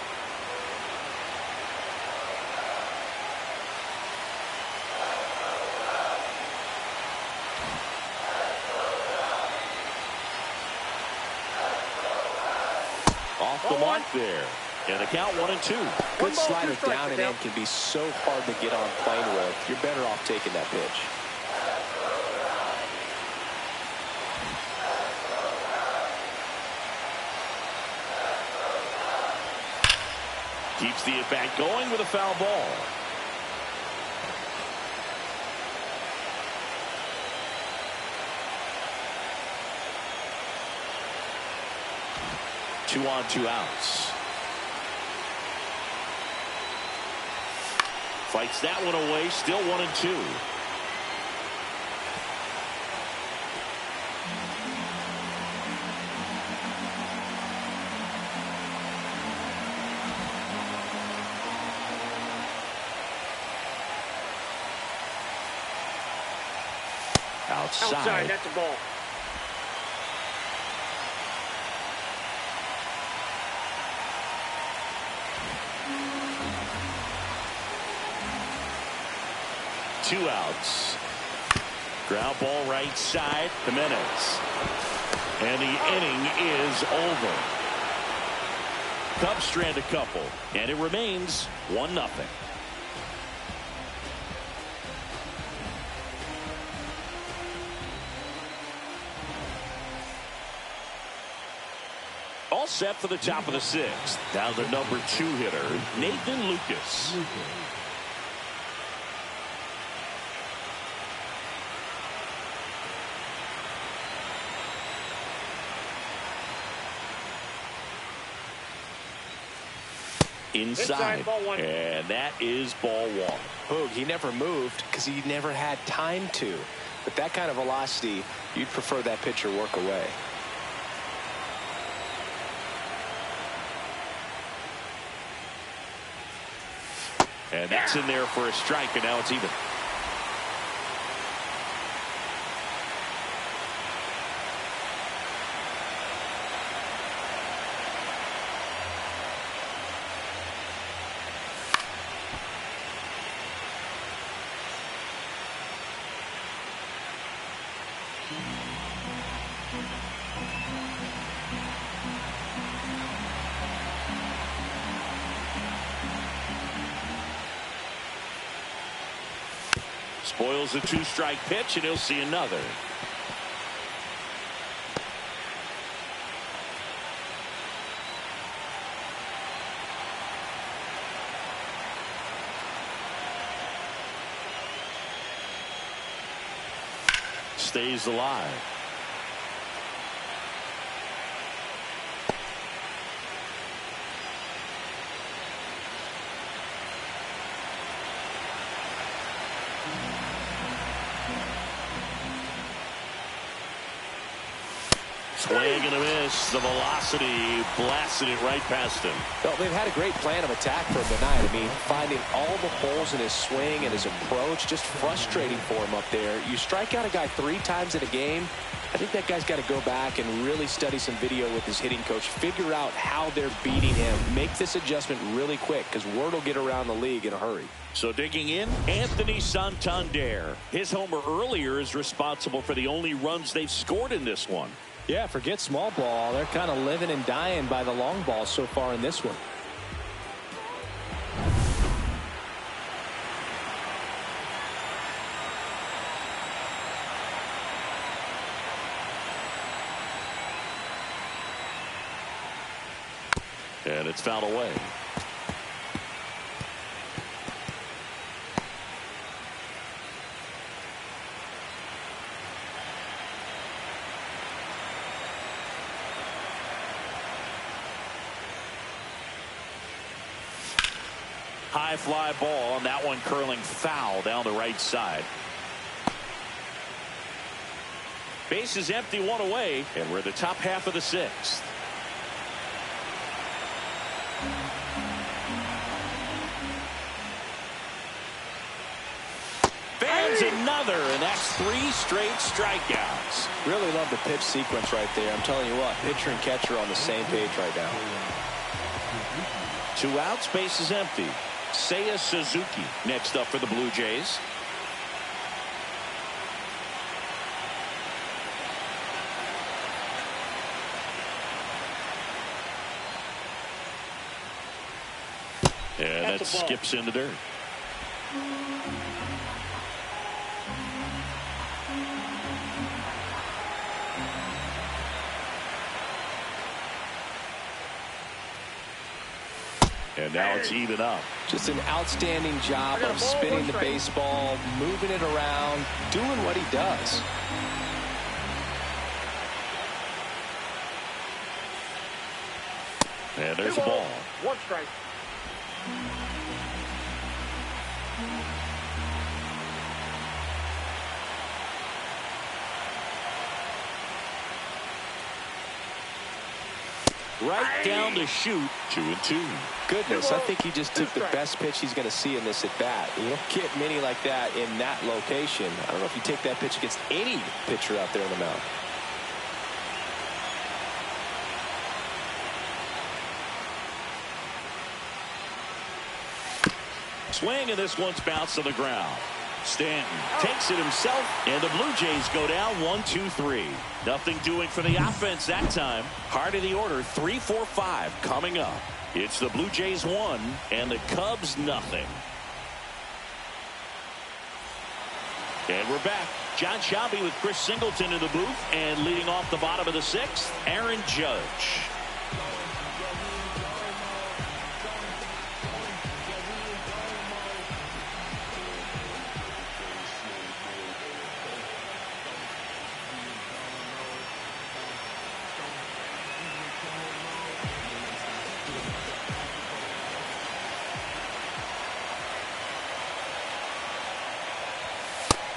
Off the mark there. And the count 1-2. Good slider down and in can be so hard to get on plane with. You're better off taking that pitch. Keeps the at-bat going with a foul ball. Two on, 2 outs. Fights that one away. Still 1-2. Outside. That's a ball. Two outs. Ground ball right side. Jimenez. And the inning is over. Cubs strand a couple. And it remains 1-0. All set for the top of the 6th. Now the number 2 hitter, Nathan Lucas. inside. Ball one. And that is ball one. Boog, he never moved because he never had time to. With that kind of velocity, you'd prefer that pitcher work away. And that's in there for a strike, and now it's even. Spoils a two-strike pitch, and he'll see another. Stays alive. Swing and a miss. The velocity blasted it right past him. Well, they've had a great plan of attack for him tonight. I mean, finding all the holes in his swing and his approach, just frustrating for him up there. You strike out a guy 3 times in a game, I think that guy's got to go back and really study some video with his hitting coach, figure out how they're beating him, make this adjustment really quick because word will get around the league in a hurry. So digging in, Anthony Santander. His homer earlier is responsible for the only runs they've scored in this one. Yeah, forget small ball. They're kind of living and dying by the long ball so far in this one. And it's fouled away. High fly ball, and that one curling foul down the right side. Base is empty, 1 away, and we're the top half of the 6th. Fans another, and that's 3 straight strikeouts. Really love the pitch sequence right there. I'm telling you what, pitcher and catcher on the same page right now. 2 outs, base is empty. Seiya Suzuki next up for the Blue Jays. And that skips into dirt. And now it's even up. Just an outstanding job of spinning the baseball, moving it around, doing what he does. And there's a ball. 1 strike. Right down to shoot. 2-2. Goodness, I think he just took the best pitch he's going to see in this at bat. You don't get many like that in that location. I don't know if you take that pitch against any pitcher out there on the mound. Swing, and this one's bounced to the ground. Stanton takes it himself, and the Blue Jays go down 1-2-3. Nothing doing for the offense that time. Heart of the order, 3-4-5 coming up. It's the Blue Jays 1 and the Cubs nothing. And we're back. John Shelby with Chris Singleton in the booth, and leading off the bottom of the 6th, Aaron Judge.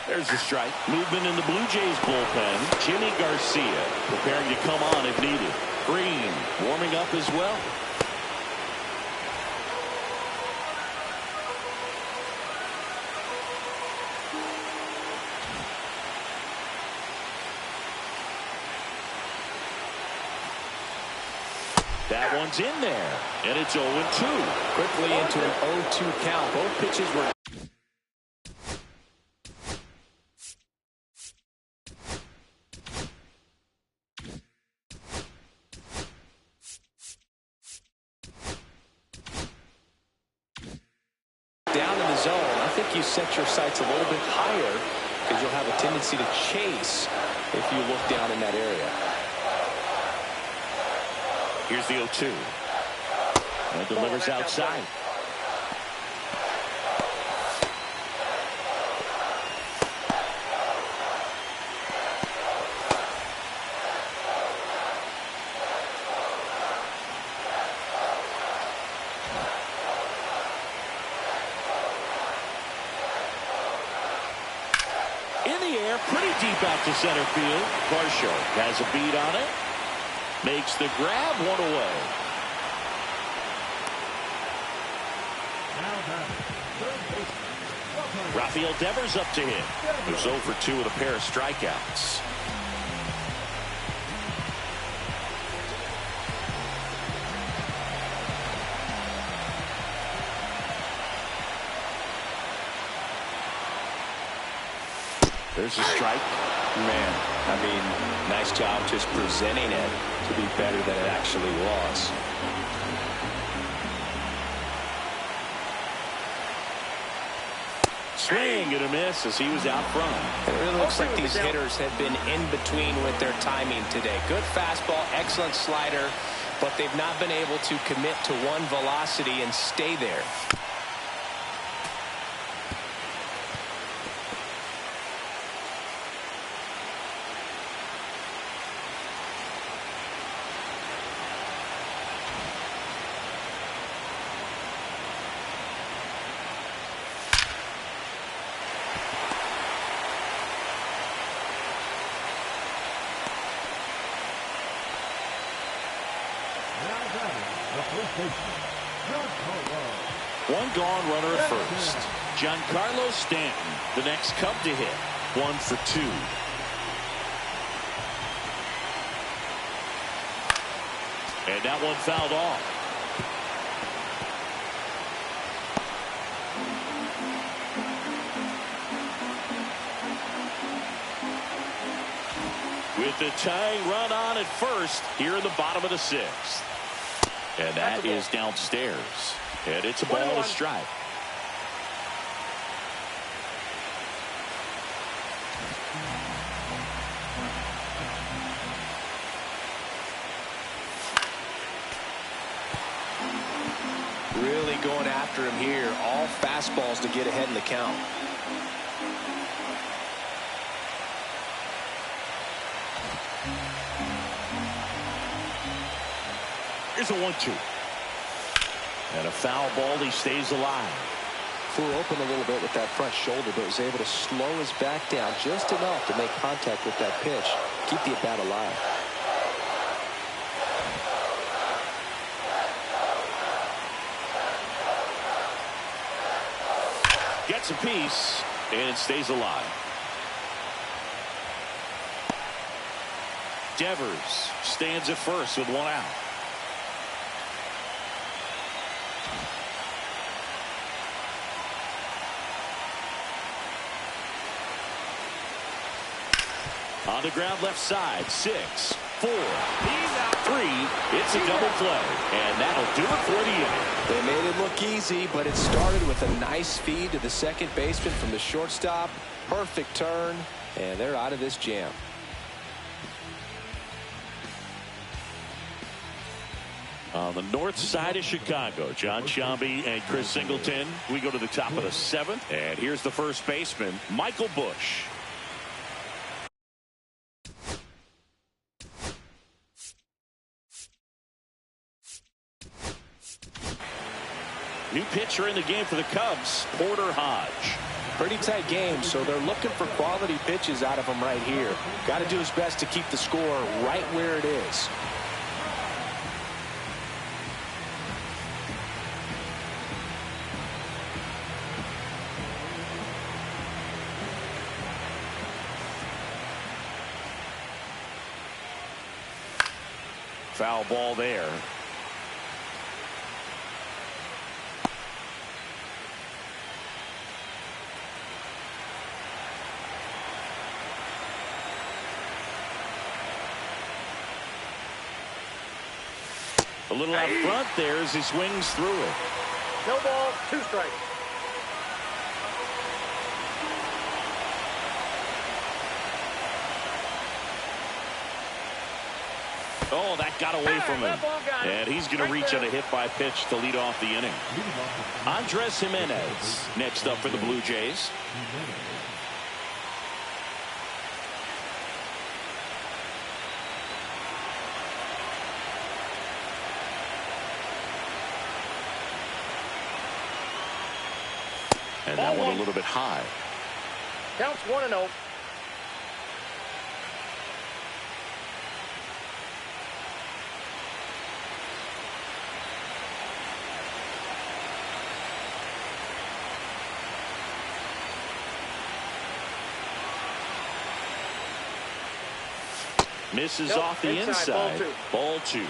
There's the strike. Movement in the Blue Jays bullpen. Jimmy Garcia preparing to come on if needed. Green warming up as well. That one's in there, and it's 0-2. Quickly into an 0-2 count. Both pitches were down in the zone. I think you set your sights a little bit higher because you'll have a tendency to chase if you look down in that area. Here's the 0-2. And delivers outside. In the air, pretty deep out to center field. Varsho has a beat on it. Makes the grab, one away. Rafael Devers up to hit. Who's 0 for 2 with a pair of strikeouts. There's a strike. Man, I mean, nice job just presenting it to be better than it actually was. Swing and a miss as he was out front. It really looks like these hitters have been in between with their timing today. Good fastball, excellent slider, but they've not been able to commit to one velocity and stay there. One gone, runner at first. Giancarlo Stanton, the next Cub to hit. 1 for 2. And that one fouled off. With the tying run on at first here in the bottom of the 6th. And that is downstairs. And it's a ball and a strike. Really going after him here. All fastballs to get ahead in the count. Here's a 1-2. And a foul ball. He stays alive. Flew open a little bit with that front shoulder, but was able to slow his back down just enough to make contact with that pitch. Keep the at-bat alive. Gets a piece and stays alive. Devers stands at first with 1 out. On the ground left side, 6, 4, 3. It's a double play, and that'll do it for the inning. They made it look easy, but it started with a nice feed to the second baseman from the shortstop. Perfect turn, and they're out of this jam. On the north side of Chicago, John Sciambi and Chris Singleton. We go to the top of the 7th, and here's the first baseman, Michael Busch. New pitcher in the game for the Cubs, Porter Hodge. Pretty tight game, so they're looking for quality pitches out of him right here. Got to do his best to keep the score right where it is. Foul ball there. A little out front there as he swings through it. No ball, 2 strikes. Oh, that got away from him. And he's going to reach on a hit by pitch to lead off the inning. Andres Jimenez next up for the Blue Jays. And that one a little bit high. Counts 1-0. Misses off the inside. Ball 2.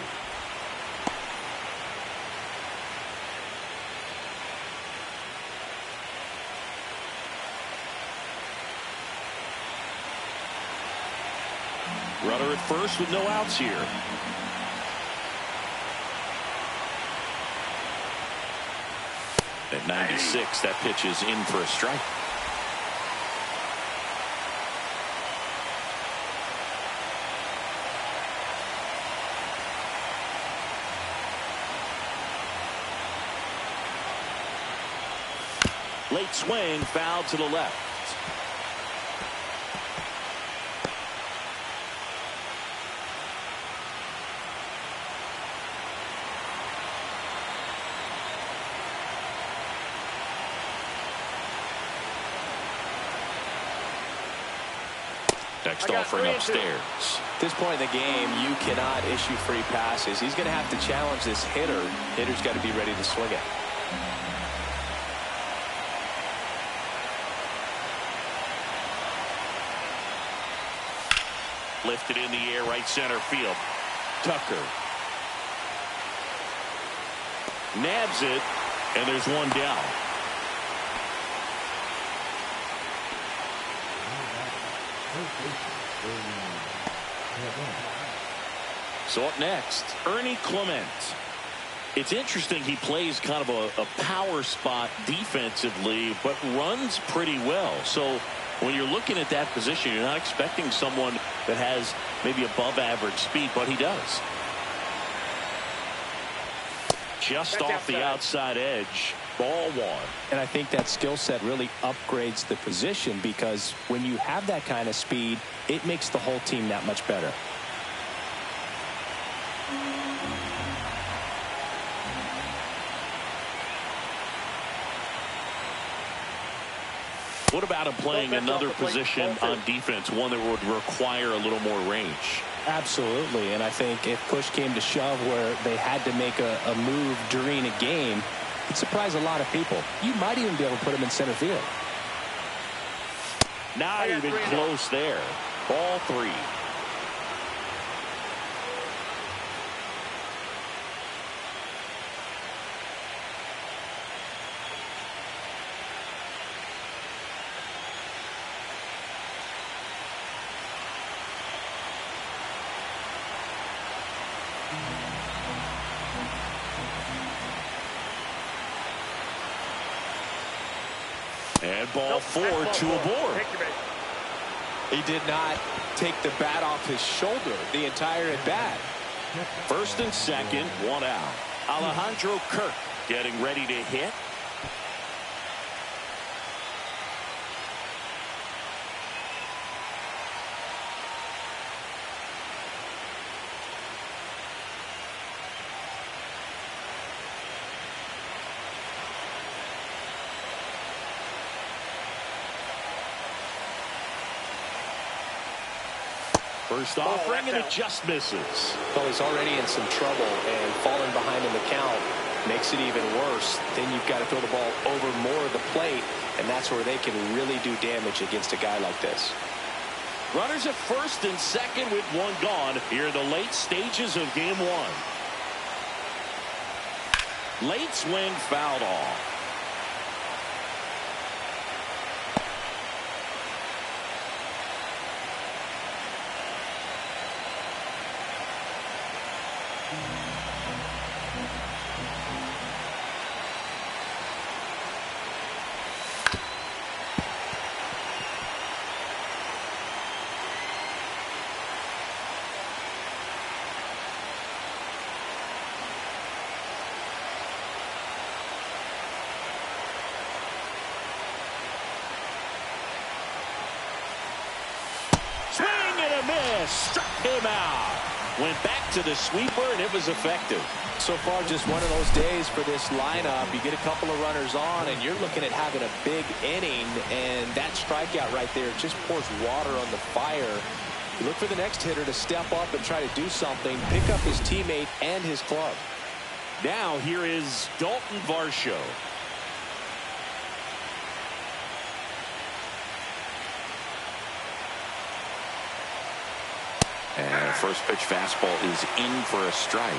Runner at first with no outs here. At 96, that pitch is in for a strike. Late swing, foul to the left. Next offering upstairs. At this point in the game, you cannot issue free passes. He's going to have to challenge this hitter. Hitter's got to be ready to swing it. Lifted in the air, right center field. Tucker nabs it, and there's one down. So up next, Ernie Clement. It's interesting, he plays kind of a power spot defensively, but runs pretty well. So when you're looking at that position, you're not expecting someone that has maybe above average speed, but he does. Just off the outside edge. Ball 1. And I think that skill set really upgrades the position, because when you have that kind of speed, it makes the whole team that much better. What about him playing another position on defense, one that would require a little more range? Absolutely, and I think if push came to shove where they had to make a move during a game, it'd surprise a lot of people. You might even be able to put him in center field. Not even close there. Ball 3. And ball 4, 2 aboard. He did not take the bat off his shoulder the entire at bat. First and second, 1 out. Alejandro Kirk getting ready to hit. First offering, and it just misses. Well, he's already in some trouble, and falling behind in the count makes it even worse. Then you've got to throw the ball over more of the plate, and that's where they can really do damage against a guy like this. Runners at first and second with one gone here in the late stages of game one. Late swing fouled off. Struck him out. Went back to the sweeper, and it was effective. So far, just one of those days for this lineup. You get a couple of runners on, and you're looking at having a big inning, and that strikeout right there just pours water on the fire. You look for the next hitter to step up and try to do something, pick up his teammate and his club. Now here is Dalton Varsho. And first pitch fastball is in for a strike.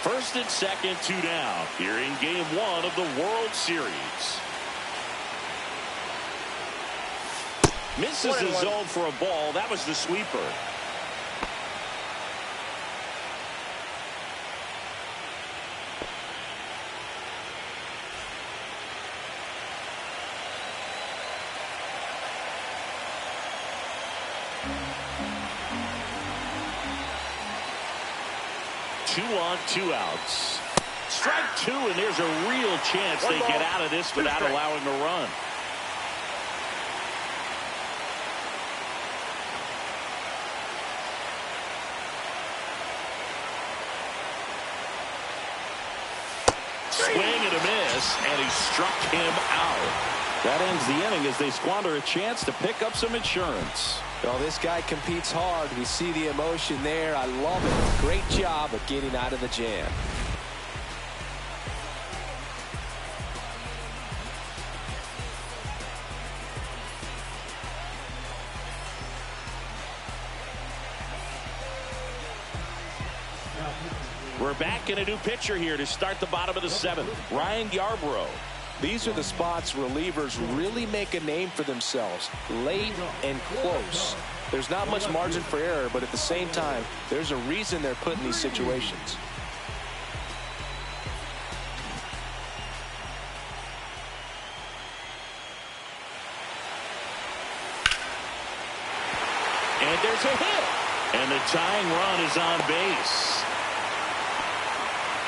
First and second, 2 down here in game one of the World Series. Misses the zone for a ball. That was the sweeper. Two on, 2 outs. Strike 2, and there's a real chance they get out of this without allowing a run. Swing and a miss, and he struck him out. That ends the inning as they squander a chance to pick up some insurance. Well, this guy competes hard. We see the emotion there. I love it. Great job of getting out of the jam. We're back in a new pitcher here to start the bottom of the 7th. Ryan Yarbrough. These are the spots relievers really make a name for themselves. Late and close. There's not much margin for error, but at the same time, there's a reason they're put in these situations. And there's a hit. And the tying run is on base.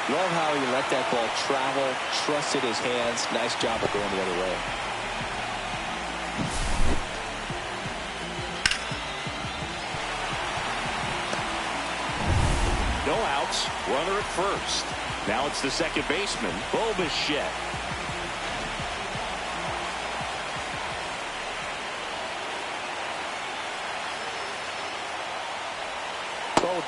Love how he let that ball travel, trusted his hands. Nice job of going the other way. No outs, runner at first. Now it's the second baseman, Bo Bichette.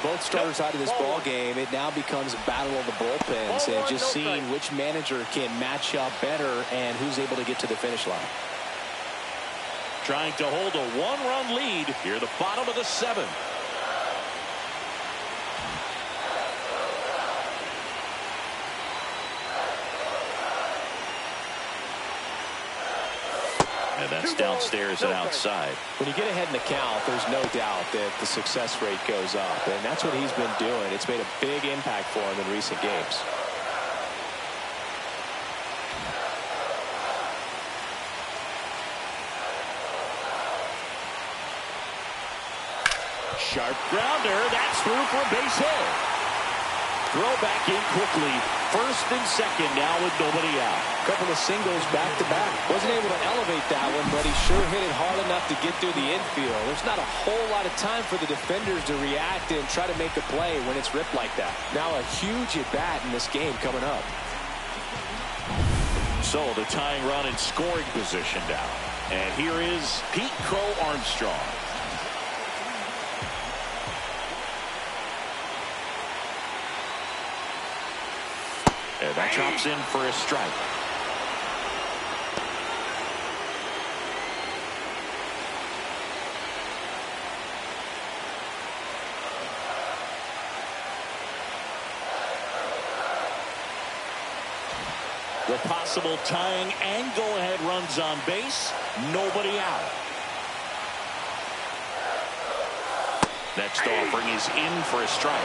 Both starters out of this ball game, it now becomes a battle of the bullpens and just seeing which manager can match up better and who's able to get to the finish line. Trying to hold a 1-run lead here at the bottom of the 7th. And that's downstairs and outside. When you get ahead in the count, there's no doubt that the success rate goes up, and that's what he's been doing. It's made a big impact for him in recent games. Sharp grounder. That's through for a base hit. throw back in quickly. First and second now with nobody out. Couple of singles back-to-back. Wasn't able to elevate that one, but he sure hit it hard enough to get through the infield. There's not a whole lot of time for the defenders to react and try to make a play when it's ripped like that. Now a huge at-bat in this game coming up. So the tying run in scoring position now. And here is Pete Crow Armstrong. And that drops in for a strike. The possible tying and go-ahead runs on base. Nobody out. Next offering is in for a strike.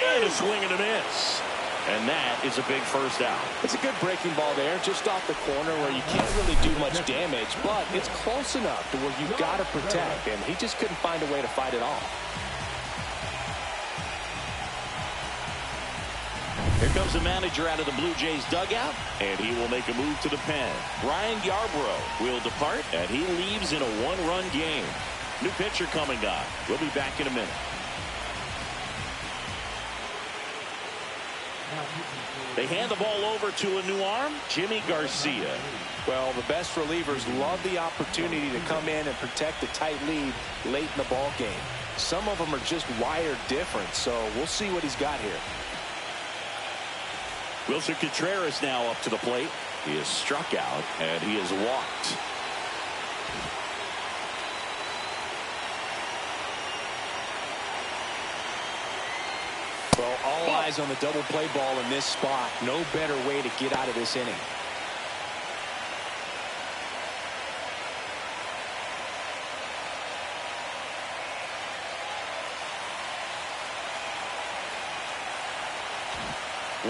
And a swing and a miss. And that is a big first out. It's a good breaking ball there, just off the corner where you can't really do much damage, but it's close enough to where you've got to protect, and he just couldn't find a way to fight it off. Here comes the manager out of the Blue Jays dugout, and he will make a move to the pen. Ryan Yarbrough will depart, and he leaves in a one-run game. New pitcher coming on. We'll be back in a minute. They hand the ball over to a new arm, Jimmy Garcia. Well, the best relievers love the opportunity to come in and protect a tight lead late in the ball game. Some of them are just wired different, so we'll see what he's got here. Wilson Contreras now up to the plate. He is struck out, and he is walked. Well, all eyes on the double play ball in this spot. No better way to get out of this inning.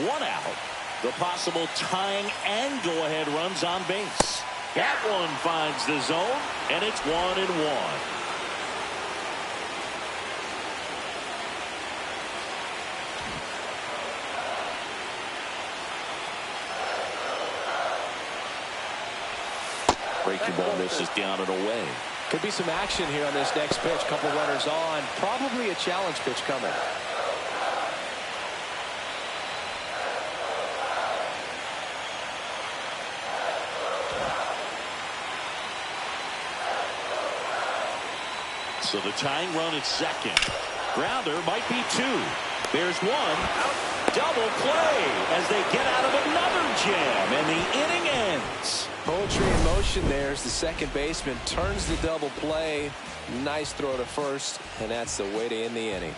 One out. The possible tying and go-ahead runs on base. That one finds the zone, and it's 1-1. Breaking ball misses down and away. Could be some action here on this next pitch. Couple runners on. Probably a challenge pitch coming. So the tying run at second. Grounder might be two. There's one. Double play as they get out of another jam, and the inning ends. Poetry in motion there as the second baseman turns the double play. Nice throw to first, and that's the way to end the inning.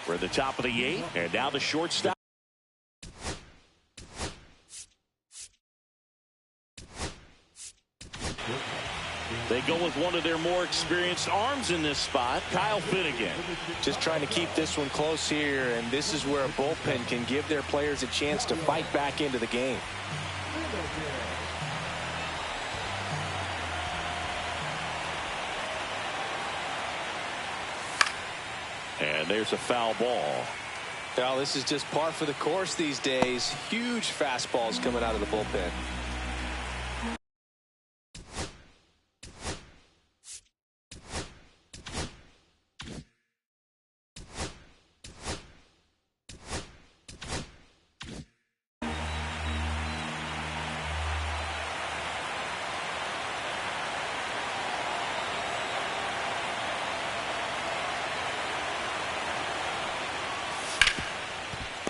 We're at the top of the eighth, and now the shortstop. They go with one of their more experienced arms in this spot, Kyle Finnegan. Just trying to keep this one close here, and this is where a bullpen can give their players a chance to fight back into the game. And there's a foul ball. Well, this is just par for the course these days. Huge fastballs coming out of the bullpen.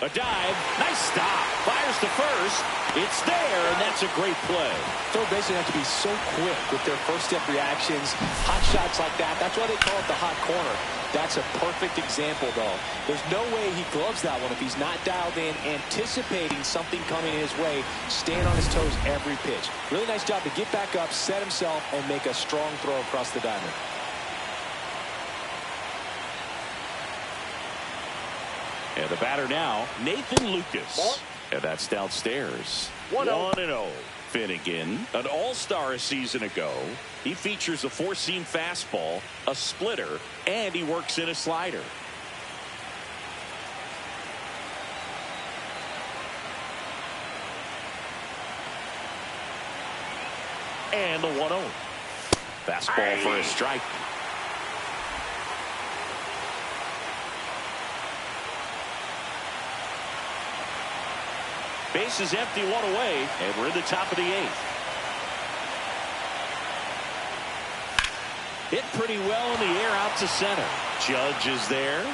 A dive. Nice stop. Fires to first. It's there, and that's a great play. Third basemen have to be so quick with their first-step reactions. Hot shots like that. That's why they call it the hot corner. That's a perfect example, though. There's no way he gloves that one if he's not dialed in, anticipating something coming his way, staying on his toes every pitch. Really nice job to get back up, set himself, and make a strong throw across the diamond. And the batter now, Nathan Lucas. And that's downstairs. 1-0. Finnegan, an all-star a season ago. He features a four-seam fastball, a splitter, and he works in a slider. And the 1-0. Fastball for a strike. Base is empty, one away, and we're in the top of the eighth. Hit pretty well in the air out to center. Judge is there.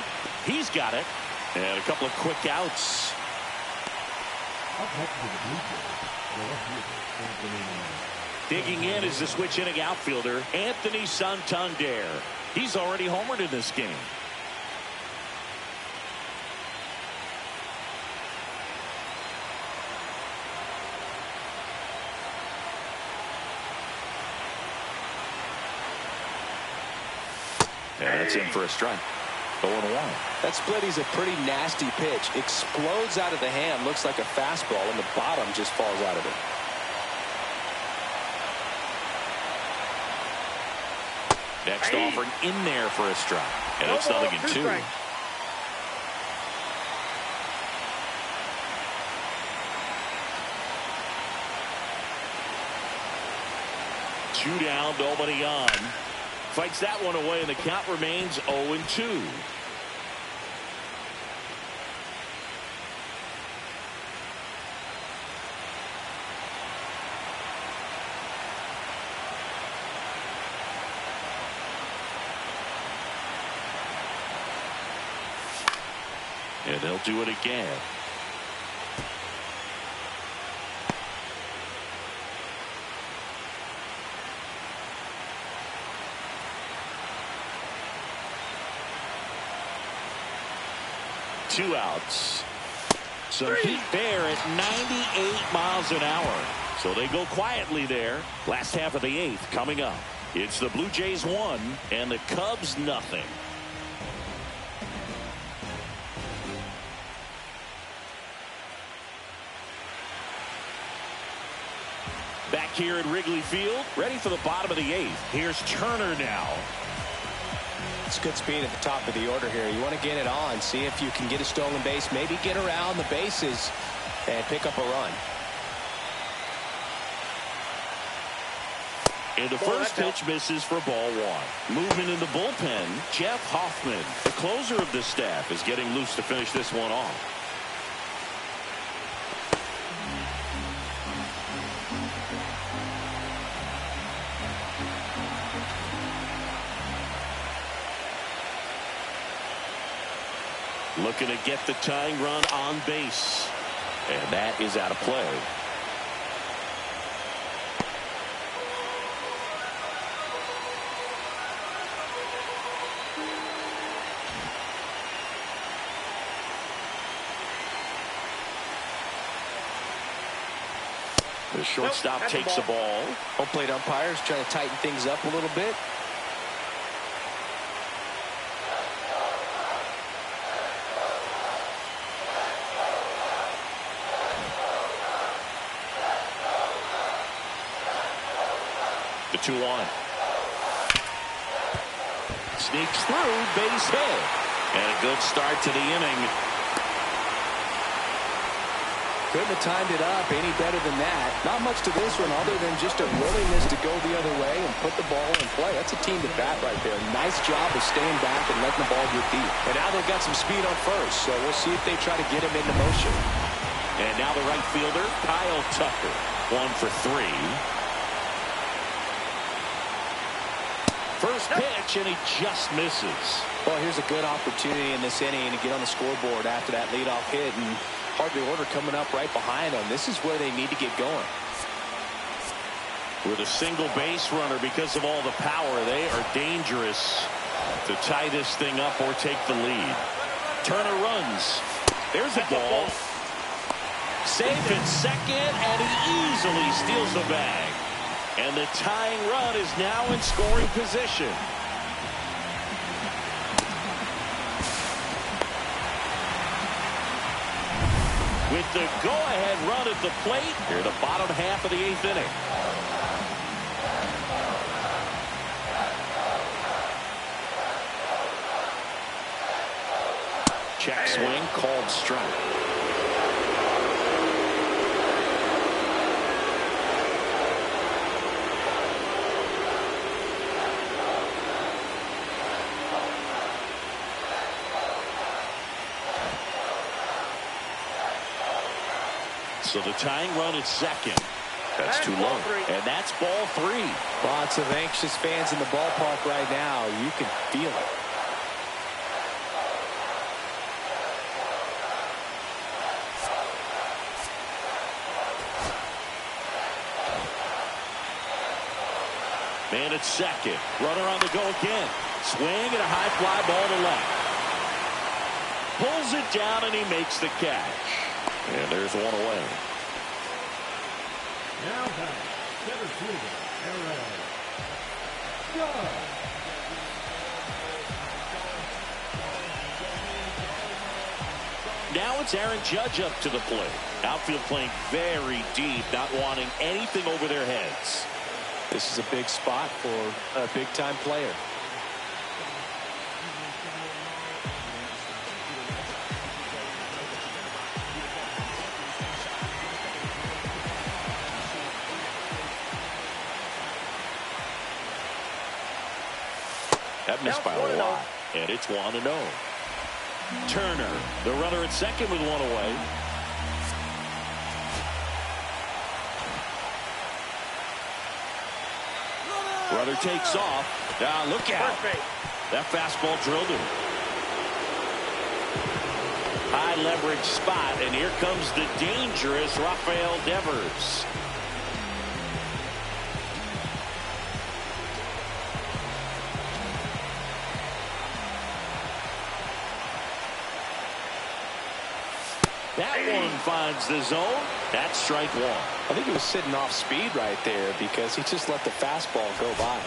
He's got it. And a couple of quick outs. Digging in is the switch inning outfielder, Anthony Santander. He's already homered in this game. And that's in for a strike. 0-1. That split is a pretty nasty pitch. Explodes out of the hand. Looks like a fastball, and the bottom just falls out of it. Next offering in there for a strike. And it's 0-2. Two down, nobody on. Fights that one away, and the count remains 0-2. And they'll do it again. Two outs. Some heat there at 98 miles an hour. So they go quietly there. Last half of the eighth coming up. It's the Blue Jays 1 and the Cubs nothing. Back here at Wrigley Field, ready for the bottom of the eighth. Here's Turner now. It's good speed at the top of the order here. You want to get it on, see if you can get a stolen base, maybe get around the bases and pick up a run. And the first pitch misses for ball one. Moving in the bullpen, Jeff Hoffman, the closer of the staff, is getting loose to finish this one off. Looking to get the tying run on base. And that is out of play. The shortstop takes the ball. Home plate umpires trying to tighten things up a little bit. The 2-1. Sneaks through, base hit. And a good start to the inning. Couldn't have timed it up any better than that. Not much to this one other than just a willingness to go the other way and put the ball in play. That's a team to bat right there. Nice job of staying back and letting the ball get deep. And now they've got some speed on first, so we'll see if they try to get him into motion. And now the right fielder, Kyle Tucker. 1 for 3. First pitch, and he just misses. Well, here's a good opportunity in this inning to get on the scoreboard after that leadoff hit, and hardly order coming up right behind them. This is where they need to get going. With a single base runner, because of all the power, they are dangerous to tie this thing up or take the lead. Turner runs. There's a ball. Safe at second, and he easily steals the bag. And the tying run is now in scoring position. With the go-ahead run at the plate here, the bottom half of the 8th inning. Check swing, called strike. So the tying run at second. That's too low. And that's ball 3. Lots of anxious fans in the ballpark right now. You can feel it. Man at second. Runner on the go again. Swing and a high fly ball to left. Pulls it down and he makes the catch. And there's one away. Now back, center fielder, Aaron Judge. Now it's Aaron Judge up to the plate. Outfield playing very deep, not wanting anything over their heads. This is a big spot for a big-time player. That missed by a lot, and it's 1-0. Turner, the runner at second with one away. Runner takes off. Now look out. That fastball drilled him. High leverage spot, and here comes the dangerous Rafael Devers. That one finds the zone. That's strike 1. I think he was sitting off speed right there because he just let the fastball go by.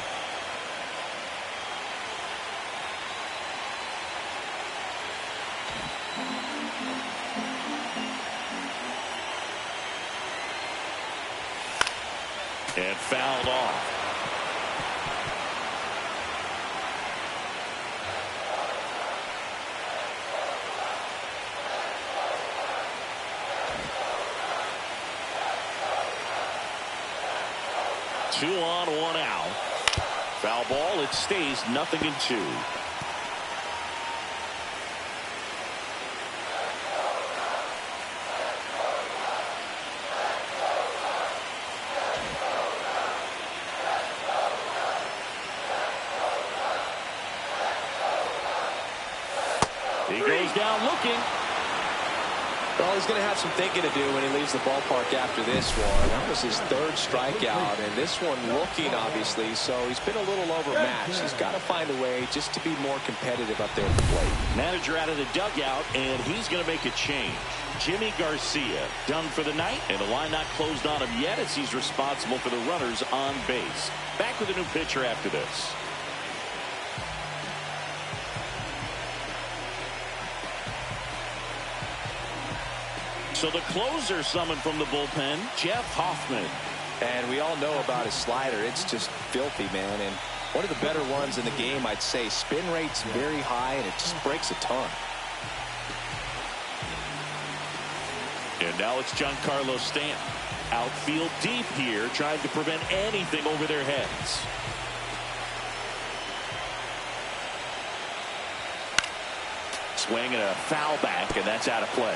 And fouled off. Two on, one out. Foul ball. It stays 0-2. He goes down looking. Well, he's going to have some thinking to do when he leaves the ballpark after this one. That was his 3rd strikeout, and this one looking, obviously, so he's been a little overmatched. He's got to find a way just to be more competitive up there at the plate. Manager out of the dugout, and he's going to make a change. Jimmy Garcia done for the night, and the line not closed on him yet as he's responsible for the runners on base. Back with a new pitcher after this. So the closer summoned from the bullpen, Jeff Hoffman. And we all know about his slider. It's just filthy, man. And one of the better ones in the game, I'd say. Spin rate's very high, and it just breaks a ton. And now it's Giancarlo Stanton. Outfield deep here, trying to prevent anything over their heads. Swing and a foul back, and that's out of play.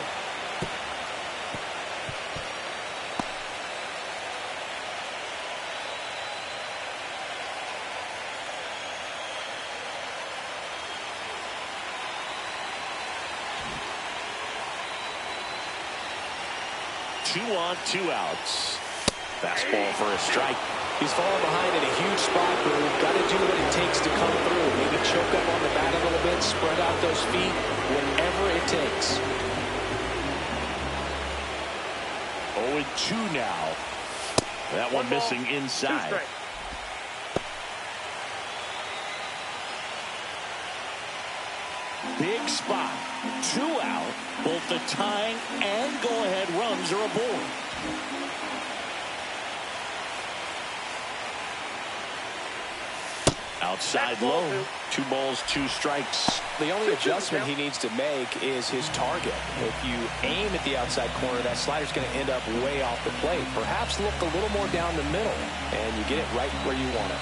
2 on, 2 outs. Fastball for a strike. He's falling behind in a huge spot, Groove. Got to do what it takes to come through. Maybe choke up on the bat a little bit, spread out those feet, whatever it takes. 0-2 now. That one missing inside. Big spot. 2 out. Both the tying and go-ahead runs are aboard. Outside low. 2 balls, 2 strikes. The only adjustment he needs to make is his target. If you aim at the outside corner, that slider's going to end up way off the plate. Perhaps look a little more down the middle, and you get it right where you want it.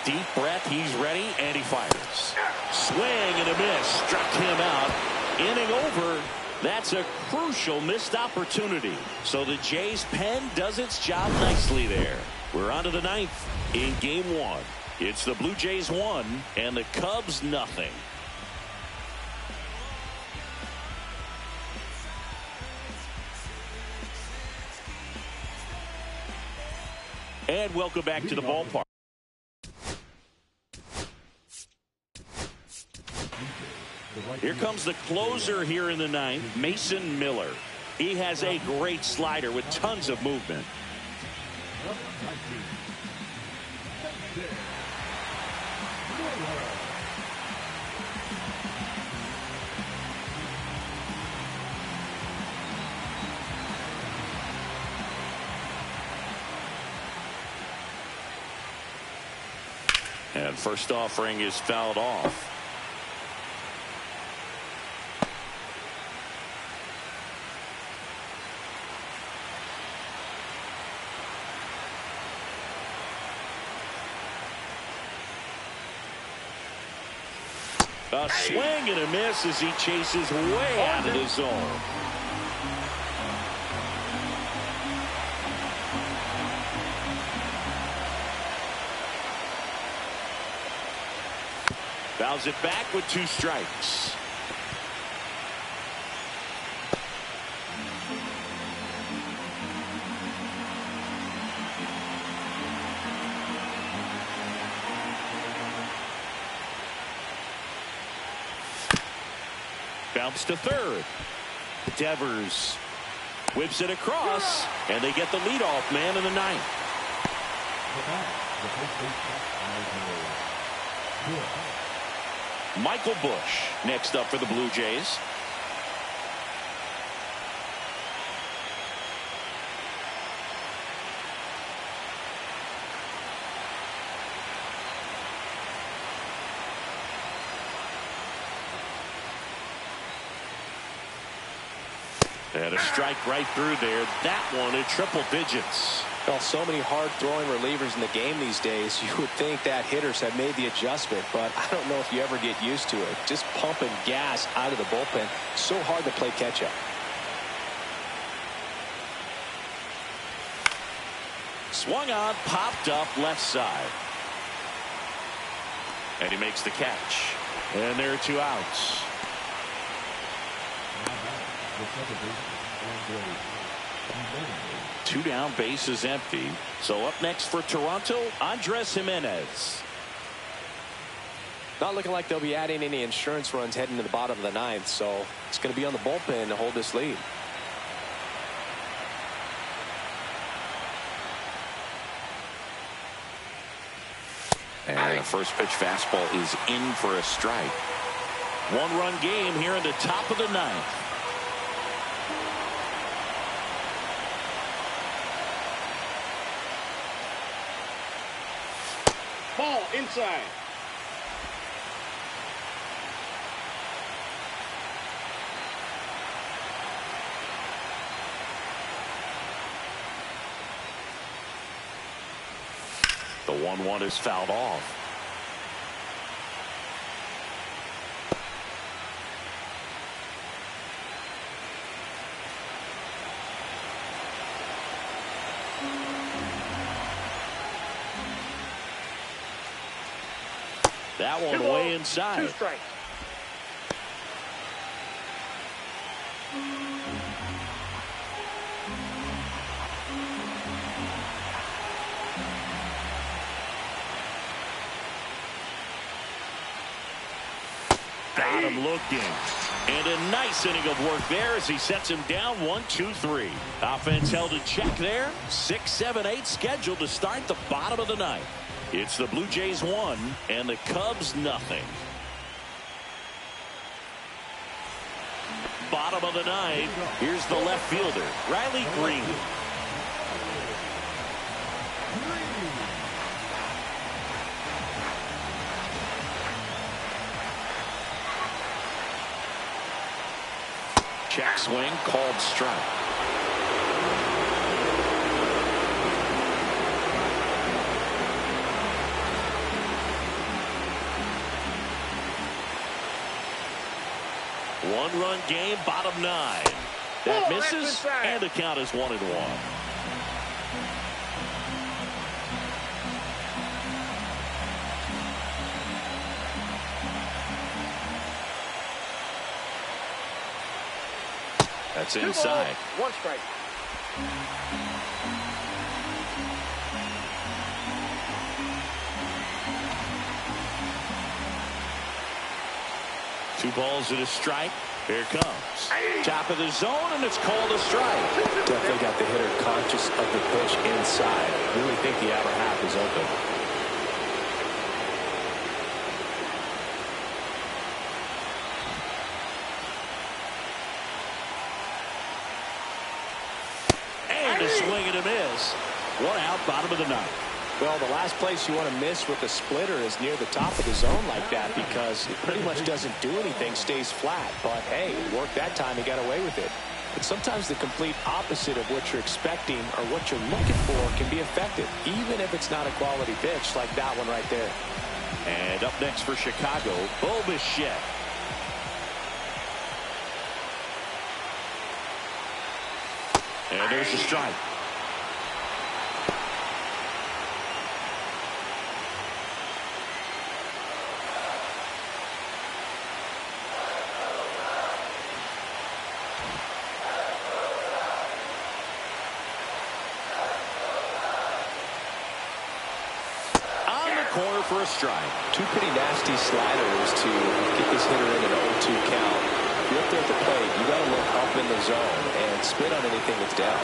Deep breath, he's ready, and he fires. Swing and a miss. Struck him out. Inning over. That's a crucial missed opportunity. So the Jays' pen does its job nicely there. We're on to the 9th in game 1. It's the Blue Jays 1 and the Cubs nothing. And welcome back to the ballpark. Here comes the closer here in the 9th, Mason Miller. He has a great slider with tons of movement. And first offering is fouled off. A swing and a miss as he chases way out of the zone. Fouls it back with 2 strikes. Bounce to third. Devers whips it across, and they get the leadoff man in the 9th. Michael Bush next up for the Blue Jays. And a strike right through there. That one in triple digits. Well, so many hard-throwing relievers in the game these days, you would think that hitters have made the adjustment, but I don't know if you ever get used to it. Just pumping gas out of the bullpen. So hard to play catch-up. Swung on, popped up left side. And he makes the catch. And there are 2 outs. 2 down, base is empty. So up next for Toronto, Andres Jimenez. Not looking like they'll be adding any insurance runs heading to the bottom of the 9th, so it's going to be on the bullpen to hold this lead. And the first pitch fastball is in for a strike. 1-run game here in the top of the 9th. Ball inside. The 1-1 is fouled off. That one way inside. 2 strikes. got him looking. And a nice inning of work there as he sets him down 1-2-3. Offense held in check there. 6, 7, 8 scheduled to start the bottom of the ninth. It's the Blue Jays 1 and the Cubs nothing. Bottom of the ninth. Here's the left fielder, Riley Green. Check swing, called strike. One-run game, bottom 9. That misses, and the count is 1-1. That's inside. 1 strike. Two balls and a strike. Here it comes. Top of the zone, and it's called a strike. Definitely got the hitter conscious of the pitch inside. Really think the outer half is open. And a swing and a miss. 1 out, bottom of the ninth. Well, the last place you want to miss with a splitter is near the top of the zone like that, because it pretty much doesn't do anything, stays flat. But hey, it worked that time, he got away with it. But sometimes the complete opposite of what you're expecting or what you're looking for can be effective, even if it's not a quality pitch like that one right there. And up next for Chicago, Bo Bichette. And there's a strike. Corner for a strike. Two pretty nasty sliders to get this hitter in an 0-2 count. If you're up there at the plate, you got to look up in the zone and spit on anything that's down.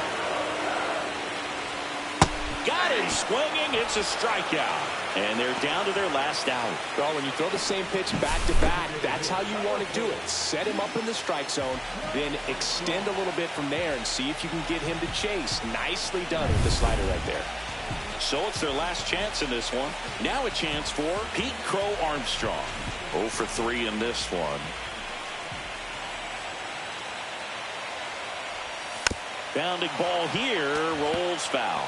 Got him swinging. It's a strikeout. And they're down to their last out. Well, when you throw the same pitch back to back, that's how you want to do it. Set him up in the strike zone, then extend a little bit from there and see if you can get him to chase. Nicely done with the slider right there. So it's their last chance in this one. Now a chance for Pete Crow Armstrong. 0 for 3 in this one. Bounding ball here, rolls foul.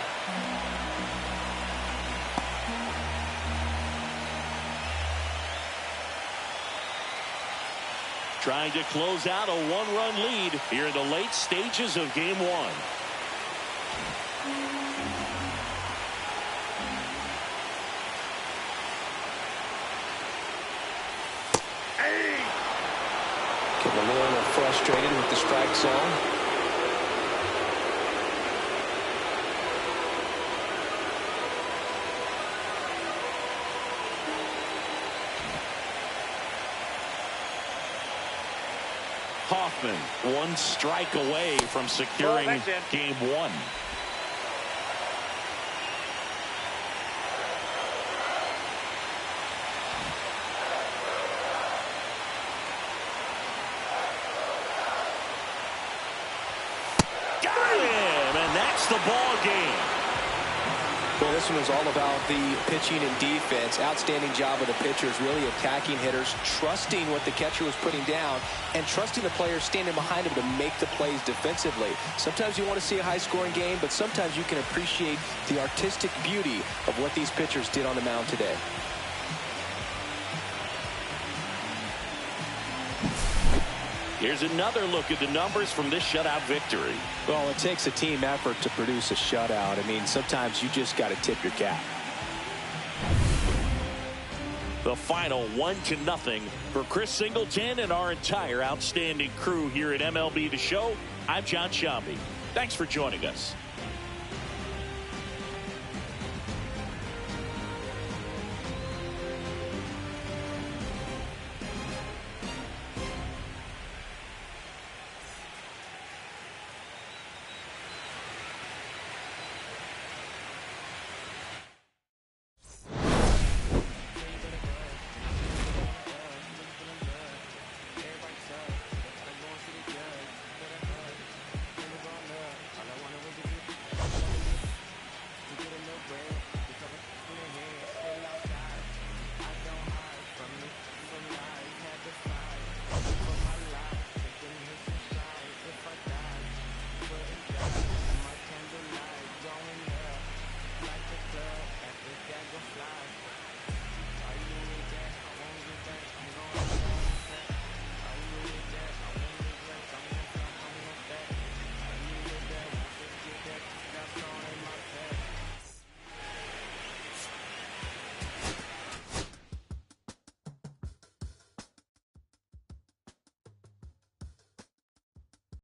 Trying to close out a 1-run lead here in the late stages of game 1. Getting a little frustrated with the strike zone. Hoffman 1 strike away from securing game 1. The ball game. Well, this one was all about the pitching and defense. Outstanding job of the pitchers, really attacking hitters, trusting what the catcher was putting down, and trusting the players standing behind him to make the plays defensively. Sometimes you want to see a high-scoring game, but sometimes you can appreciate the artistic beauty of what these pitchers did on the mound today. Here's another look at the numbers from this shutout victory. Well, it takes a team effort to produce a shutout. I mean, sometimes you just got to tip your cap. The final 1-0 for Chris Singleton and our entire outstanding crew here at MLB The Show. I'm John Shambi. Thanks for joining us.